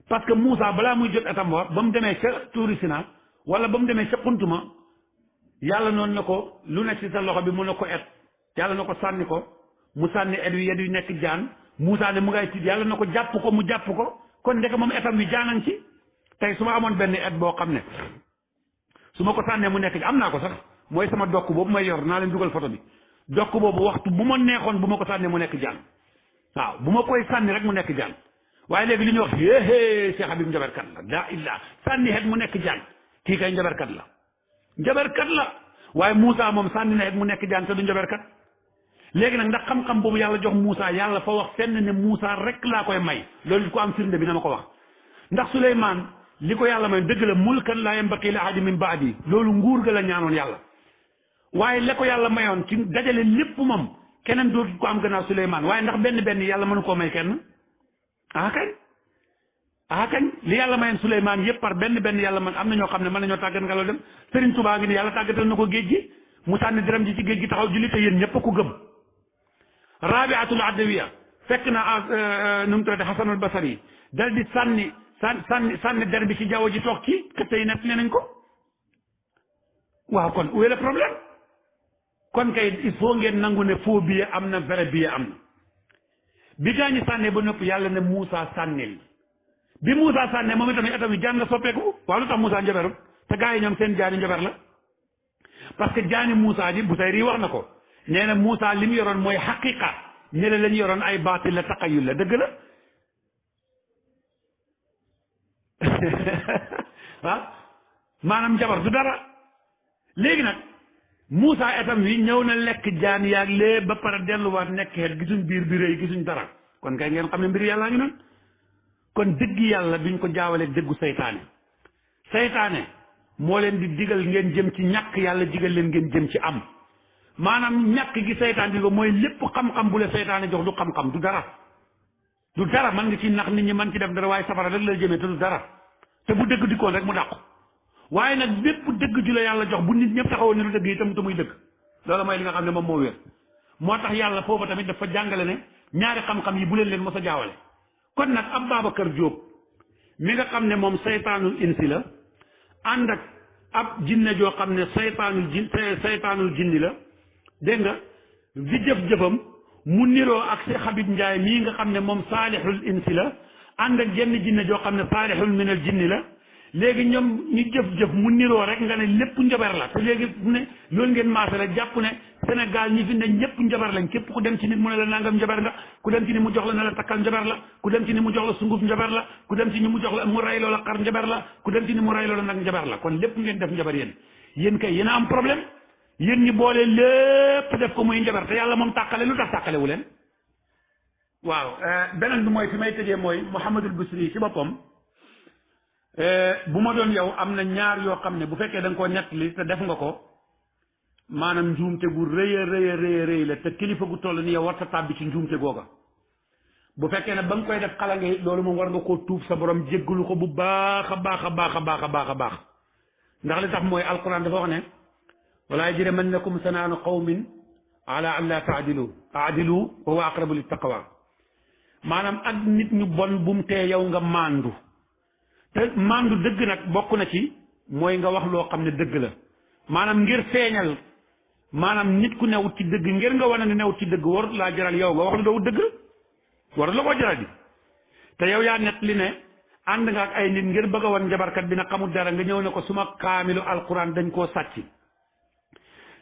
parce que Moussa balaa muy jot etam ba mu demee ca tuuri Sina wala ba mu demee ca xuntuma yàlla noonu na ko lu nekk ci sa loxo bi mun na ko et yàlla na ko sànni ko mu sànni et yu nekk jaan Moussa ne mu ngay tiit yàlla na ko jàpp ko mu jàpp ko kon ndeke moom etam wi jaanan ci tey su ma amoon benn et boo xam ne su ma ko sànnee mu nekk am naa ko sax mooy sama dokk boobu may yor naa leen dugal photo bi dokk boobu waxtu bu ma neexoon bu ma ko sànnee mu nekk jaan waaw bu ma koy sànni rek mu nekk jaan waaye léegi li ñuy wax héehée Cheikh Habib njabarkat la daa illa sànni xet mu nekk jaan kii kay njabarkat la waaye Moussa moom sànni na xet mu nekk jaan te du njabarkat léegi nag ndax xam-xam boobu yàlla jox Moussa yàlla fa wax fenn ne Moussa rek laa koy may loolu ko am firnde bi na ma ko wax ndax Souleymane li ko yàlla may dëgg la mulkan laa yambaqi li ahadin min baadi loolu nguur ga la ñaanoon yàlla waaye la ko yàlla mayoon ci dajale lépp moom keneen dootu ko am gannaaw Souleymane waaye ndax benn yàlla mënu koo may kenn kañ li yàlla mayoon Souleymane yëpp par benn yàlla man am na ñoo xam ne mën nañoo tàggat nga loolu dem Serigne Touba ngi ni yàlla tàggatal na ko géej gi mu sànni dërëm ji ci géej gi taxaw julli te yéen ñëpp a ko gëm Rabiatul Adawiya fekk na nu mu tuddati Hasanul Basari dal di sànni der bi ci jaww ji toog ci kët yi nekk nee nañ ko waaw kon où est le problème kon kay il faut ngeen nangu ne faux billet am na vrai billet am na bi gaa ñi sànnee ba noppi yàlla ne Moussa sànnil bi Moussa sànnee moom itamit atam jaan nga soppeeku waaw lu tax Moussa njaberu te gaa yi ñoom seen jaani njaber la parce que jaani Moussa ji bu say rii wax na ko nee na Moussa li mu yoroon mooy xaqiqa ñële lañu yoroon ay baatil la taqayul la dëgg la waaw maanaam njabar du dara léegi nag Moussa etam wi ñëw na lekk jaan yaag lee ba pare delluwaat nekk xeet gisuñ biir bi rëy gisuñ dara kon kay ngeen xam ne mbir yàllaa ngi noonu kon dëgg yàlla duñ ko jaawale dëggu saytaane moo leen di digal ngeen jëm ci ñàkk yàlla digal leen ngeen jëm ci am maanaam ñàkk gi saytaan di ko mooy lépp xam-xam bu la saytaane jox du xam-xam du dara man nga ci nax nit ñi man ci def dara waaye safara rek la jëmee te du dara te bu dëgg dikkoon rek mu dàqu waaye nag bépp dëgg ju la yàlla jox bu nit ñëpp taxawoon ne lu dëgg itam te muy dëgg loolu mooy li nga xam ne moom moo wér moo tax yàlla foofu tamit dafa jàngale ne ñaari xam-xam yi bu leen mos a jaawale kon nag ab Babacar Diop mi nga xam ne moom saytaanul insi la ànd ak ab jinne joo xam ne saytaanul jinni la dégg nga di jëf-jëfam mu niroo ak si Habib Ndiaye mii nga xam ne moom saalihul insi la ànd ak jenn jinne joo xam ne saalihul minal jinni la léegi ñoom ñu jëf-jëf mu niroo rek nga ne lépp njabar la te léegi ne loolu ngeen maase rek jàpp ne Sénégal ñi fi ne ñëpp njabar lañ képp ku dem ci nit mu ne la nangam njabar nga ku dem ci ni mu jox la ne la takkal njabar la ku dem ci ni mu jox la sunguf njabar la ku dem ci ni mu jox la mu ray loola xar njabar la ku dem ci ni mu ray loola nag njabar la kon lépp ngeen def njabar yéen kay yéen a am problème yéen ñi boole lépp def ko muy njabar te yàlla moom tàqale lu tax tàqale wu leen waaw beneen bi mooy fi may tëjee mooy Mouhamadul Busri ci boppam bu ma doon yow am na ñaar yoo xam ne bu fekkee da nga koo nettali te def nga ko maanaam njuumte gu rëy la te kilifa gu toll ni yow war ta tàbbi ci njuumte googa bu fekkee ne ba nga koy def xala nga loolu moom war nga koo tuub sa borom jéggalu ko bu baax a baax ndax li tax mooy alquran dafa wax ne walaa yajrimannakum sanaanu qawmin ala an la taadilu aadilu wa huwa aqrabu lit taqwa maanaam ak nit ñu bon bu mu tee yow nga maandu te maandu dëgg nag bokk na ci mooy nga wax loo xam ne dëgg la maanaam ngir feeñal maanaam nit ku newut ci dëgg ngir nga wane ne newut ci dëgg warut laa jaral yow nga wax lu dawut dëgg warut la koo jaral di te yow yaa net li ne ànd nga ak ay nit ngir bëgg a wan njabarkat bi na xamul dara nga ñëw ne ko suma kaamilu alquran dañ koo sàcc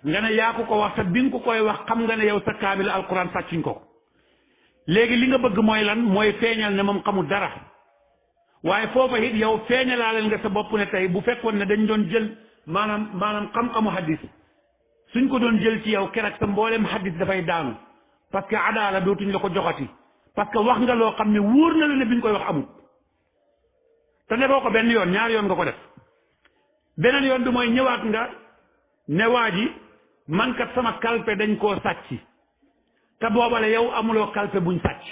nga ne yaa ko wax te bi nga ko koy wax xam nga ne yow sa kaamilu alquran sàccuñ ko léegi li nga bëgg mooy lan mooy feeñal ne moom xamul dara waaye foofa it yow feeñalaaleel nga sa bopp ne tey bu fekkoon ne dañ doon jël maanaam xam-xamu hadis suñ ko doon jël ci yow keroog sa mboolem hadis dafay daanu parce que adaala dootuñ la ko joxati parce que wax nga loo xam ne wóor na la ne bi ñu koy wax amul te defoo ko benn yoon ñaar yoon nga ko def beneen yoon bi mooy ñëwaat nga ne waa ji man kat sama kalpe dañ koo sàcc te boobale yow amuloo kalpe buñ sàcc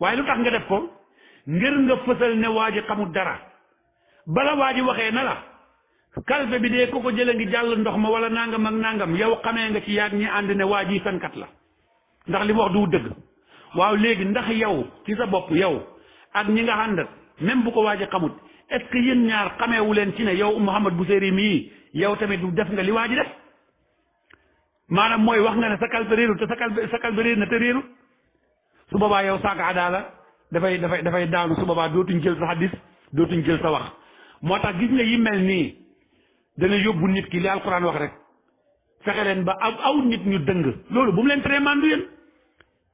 waaye lu tax nga def ko ngir nga fësal ne waa ji xamul dara bala waa ji waxee na la kalpe bi dee ko ko jële ngi jàll ndox ma wala nangam ak nangam yow xamee nga ci yaag ñi ànd ne waa ji fenkat la ndax li mu wax du dëgg waaw léegi ndax yow ci sa bopp yow ak ñi nga ànd même bu ko waa ji xamut est ce que yéen ñaar xameewu leen ci ne yow Mouhamed Bousayri mii yow tamit du def nga li waa ji def maanaam mooy wax nga ne sa kalpe réerul te sa kalpe réer na te réerul su boobaa yow saaka adaala dafay daanu su boobaa dootuñ jël sa hadis dootuñ jël sa wax moo tax gis nga yi mel nii dana yóbbu nit ki li alquran wax rek fexe leen ba aw nit ñu dëng loolu bu mu leen teree mandu yéen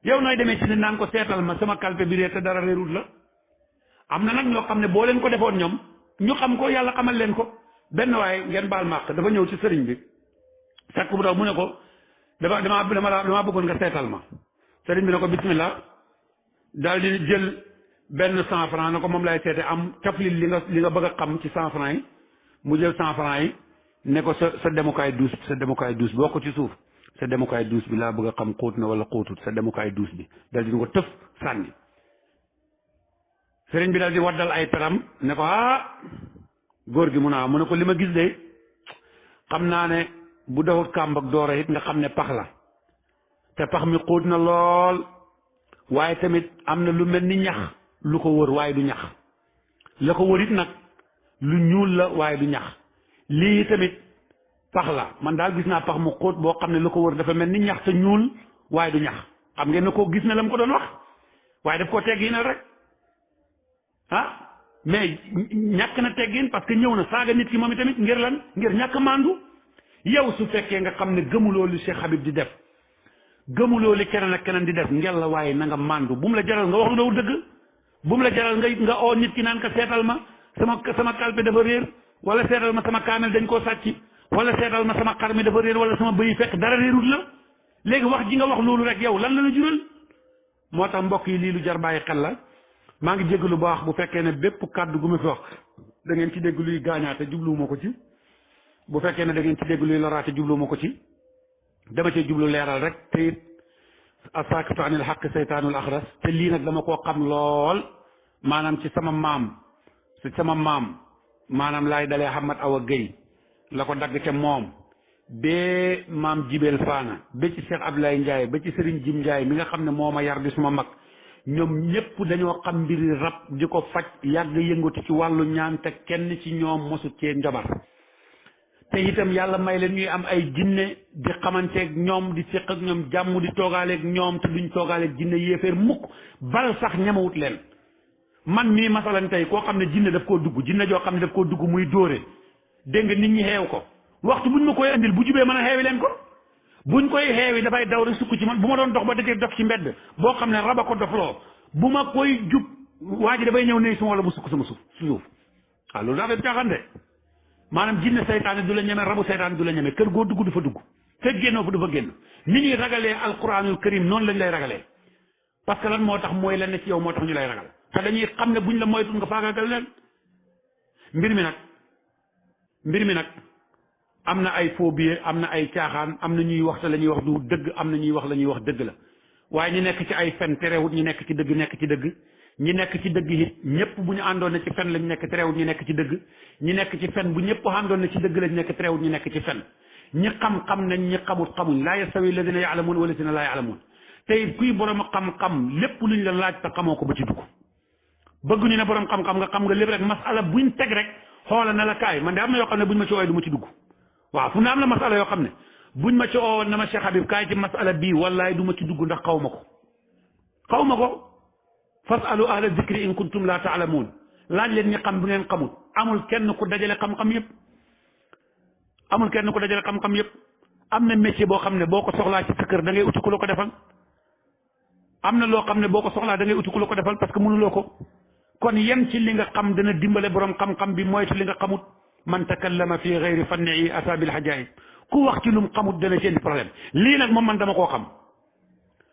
yow nooy demee ci ne naan ko seetal ma sama kalpe bi réer te dara réerul la am na nag ñoo xam ne boo leen ko defoon ñoom ñu xam ko yàlla xamal leen ko benn waaye ngeen baal màq dafa ñëw ci sëriñ bi fekk bu daw mu ne ko dama bëggoon nga seetal ma sëriñ bi ne ko bismillah daal di jël benn 100 francs ne ko moom lay seete am taflil li nga bëgg a xam ci 100 francs yi mu jël 100 francs yi ne ko sa demukaay duus boo ko ci suuf sa demukaay duus bi laa bëgg a xam xóot na wala xóotut sa demukaay duus bi dal di ko tëf sànni sëriñ bi dal di waddal ay peram ne ko góor gi mu ne ko li ma gis de xam naa ne bu dawut kàmb ak doora it nga xam ne pax la te pax mi xóot na lool waaye tamit am na lu mel ni ñax lu ko wër waaye du ñax la ko wër it nag lu ñuul la waaye du ñax lii tamit pax la man daal gis naa pax mu xóot boo xam ne lu ko wër dafa mel ni ñax te ñuul waaye du ñax xam ngeen ne ko gis na la mu ko doon wax waaye daf koo tegginal rek mais ñàkk na teggin parce que ñëw na saaga nit ki moom itamit ngir lan ngir ñàkk mandu yow su fekkee nga xam ne gëmuloo li Cheikh Habib di def gëmuloo li keneen ak keneen di def ngel la waaye na nga mandu bu mu la jaral nga wax lu dawul dëgg bu mu la jaral nga oo nit ki naan ka seetal ma sama kalpe dafa réer wala seetal ma sama kaamel dañ koo sàcc wala seetal ma sama xar mi dafa réer wala sama bëyi fekk dara réerut la léegi wax ji nga wax loolu rek yow lan la la jural moo tax mbokk yi lii lu jar bàyyi xel la maa ngi jégg lu baax bu fekkee ne bépp kàddu gu ma fi wax da ngeen ci dégg luy gaañaate jubluwuma ko ci bu fekkee ne da ngeen ci dégg luy loraate jubluwuma ko ci dama cee jublu leeral rek te it asaakitu anil xaq seytaanul axras te lii nag dama koo xam lool maanaam ci sama maam maanaam laay dalee Ahmad Awa Guèye la ko dagg ca moom bee maam Jibel Faana ba ci Cheikh Abdoulaye Ndiaye ba ci Serigne Jim Ndiaye mi nga xam ne moo ma yar di suma mag ñoom ñëpp dañoo xam mbiri rab di ko faj yàgg yëngatu ci wàllu ñaan te kenn ci ñoom mosut cee njabar te itam yàlla may leen ñuy am ay jinne di xamanteeg ñoom di séq ak ñoom jàmm di toogaaleeg ñoom te duñ toogaaleeg jinne yéeféer mukk bal sax ñemawut leen man mii masalan tey koo xam ne jinne daf koo dugg jinne joo xam ne daf koo dugg muy dóore dégg nga nit ñi xeew ko waxtu buñ ma koy andil bu jubee mën a xeewi leen ko buñ koy xeewi dafay daw rek sukk ci man bu ma doon dox ba dajee dox ci mbedd boo xam ne raba ko dofloo bu ma koy jub waa ji dafay ñëw ne suma wala bu sukk sama suuf waaw loolu daa def caaxaan de maanaam jinne seytaane du la ñeme rabu seytaane du la ñeme kër goo dugg du fa dugg fekk génnoo fa du fa génn ni ñuy ragalee alquranul karim noonu lañ lay ragalee parce que lan moo tax mooy lan ne ci yow moo tax ñu lay ragal te dañuy xam ne buñ la moytul nga faagaagal leen mbir mi nag am na ay faux billets am na ay caaxaan am na ñuy wax te la ñuy wax du dëgg am na ñuy wax la ñuy wax dëgg la waaye ñi nekk ci ay fen terewut ñi nekk ci dëgg ñi nekk ci dëgg it ñëpp bu ñu àndoon na ci fen lañ nekk terewut ñi nekk ci dëgg ñi nekk ci fen bu ñëpp àndoon na ci dëgg lañ nekk terewut ñi nekk ci fen ñi xam-xam nañ ñi xamut xamuñ laa yastawi alladina yaalamuun wa alladina laa yaalamuun tey kuy borom xam-xam lépp luñ la laaj te xamoo ko ba ci dugg bëgguñu ne borom xam-xam nga xam nga lépp rek masala buñ teg rek xoola na la kaay man de am na yoo xam ne buñ ma ci ooyee du ma ci dugg waaw fu ne am na masala yoo xam ne buñ ma ci oowoon na ma Cheikh Habib kaay ci masala bii wallaay du ma ci dugg ndax xaw ma ko fasalu ahla dikri in kuntum la taalamuun laaj leen ñi xam bu ngeen xamut amul kenn ku dajale xam-xam yëpp am na métier boo xam ne boo ko soxlaa ci sa kër da ngay uti ku la ko defal am na loo xam ne boo ko soxlaa da ngay uti ku la ko defal parce que mënuloo ko kon yem ci li nga xam dana dimbale borom xam-xam bi moytu li nga xamut man takallama fi gayri fannihi ata bil hajaib ku wax ci lum xamut dana ci indi problème lii nag moom man dama koo xam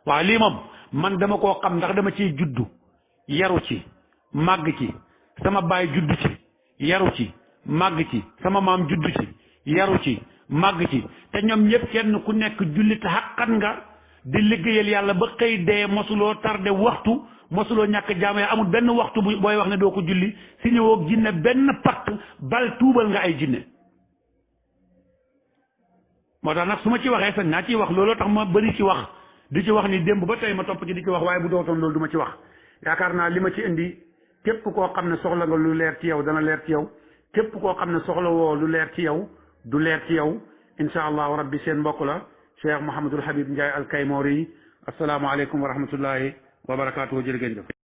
waaw lii moom man dama koo xam ndax dama ciy juddu yaru ci màgg ci sama baay juddu ci yaru ci màgg ci sama maam juddu ci yaru ci màgg ci te ñoom ñëpp kenn ku nekk jullit xaqan nga di liggéeyal yàlla ba xëy dee mosuloo tardé waxtu mosuloo ñàkk jaamu ya amul benn waxtu bu booy wax ne doo ko julli si ñëwoog jinne benn pacte bal tuubal nga ay jinne moo tax nag su ma ci waxee sax naa ciy wax looloo tax ma bëri ci wax di ci wax ni démb ba tey ma topp ci di ci wax waaye bu dootoon loolu du ma ci wax yaakaar naa li ma ci indi képp koo xam ne soxla nga lu leer ci yow dana leer ci yow képp koo xam ne soxla woo lu leer ci yow du leer ci yow incha allahu rabbi seen mbokk la Cheikh Mouhamadul Habib Ndiaye al Kaymoori yi asalaamaaleykum wa rahmatullahi wa barakaatuhu jërë ngeen jëf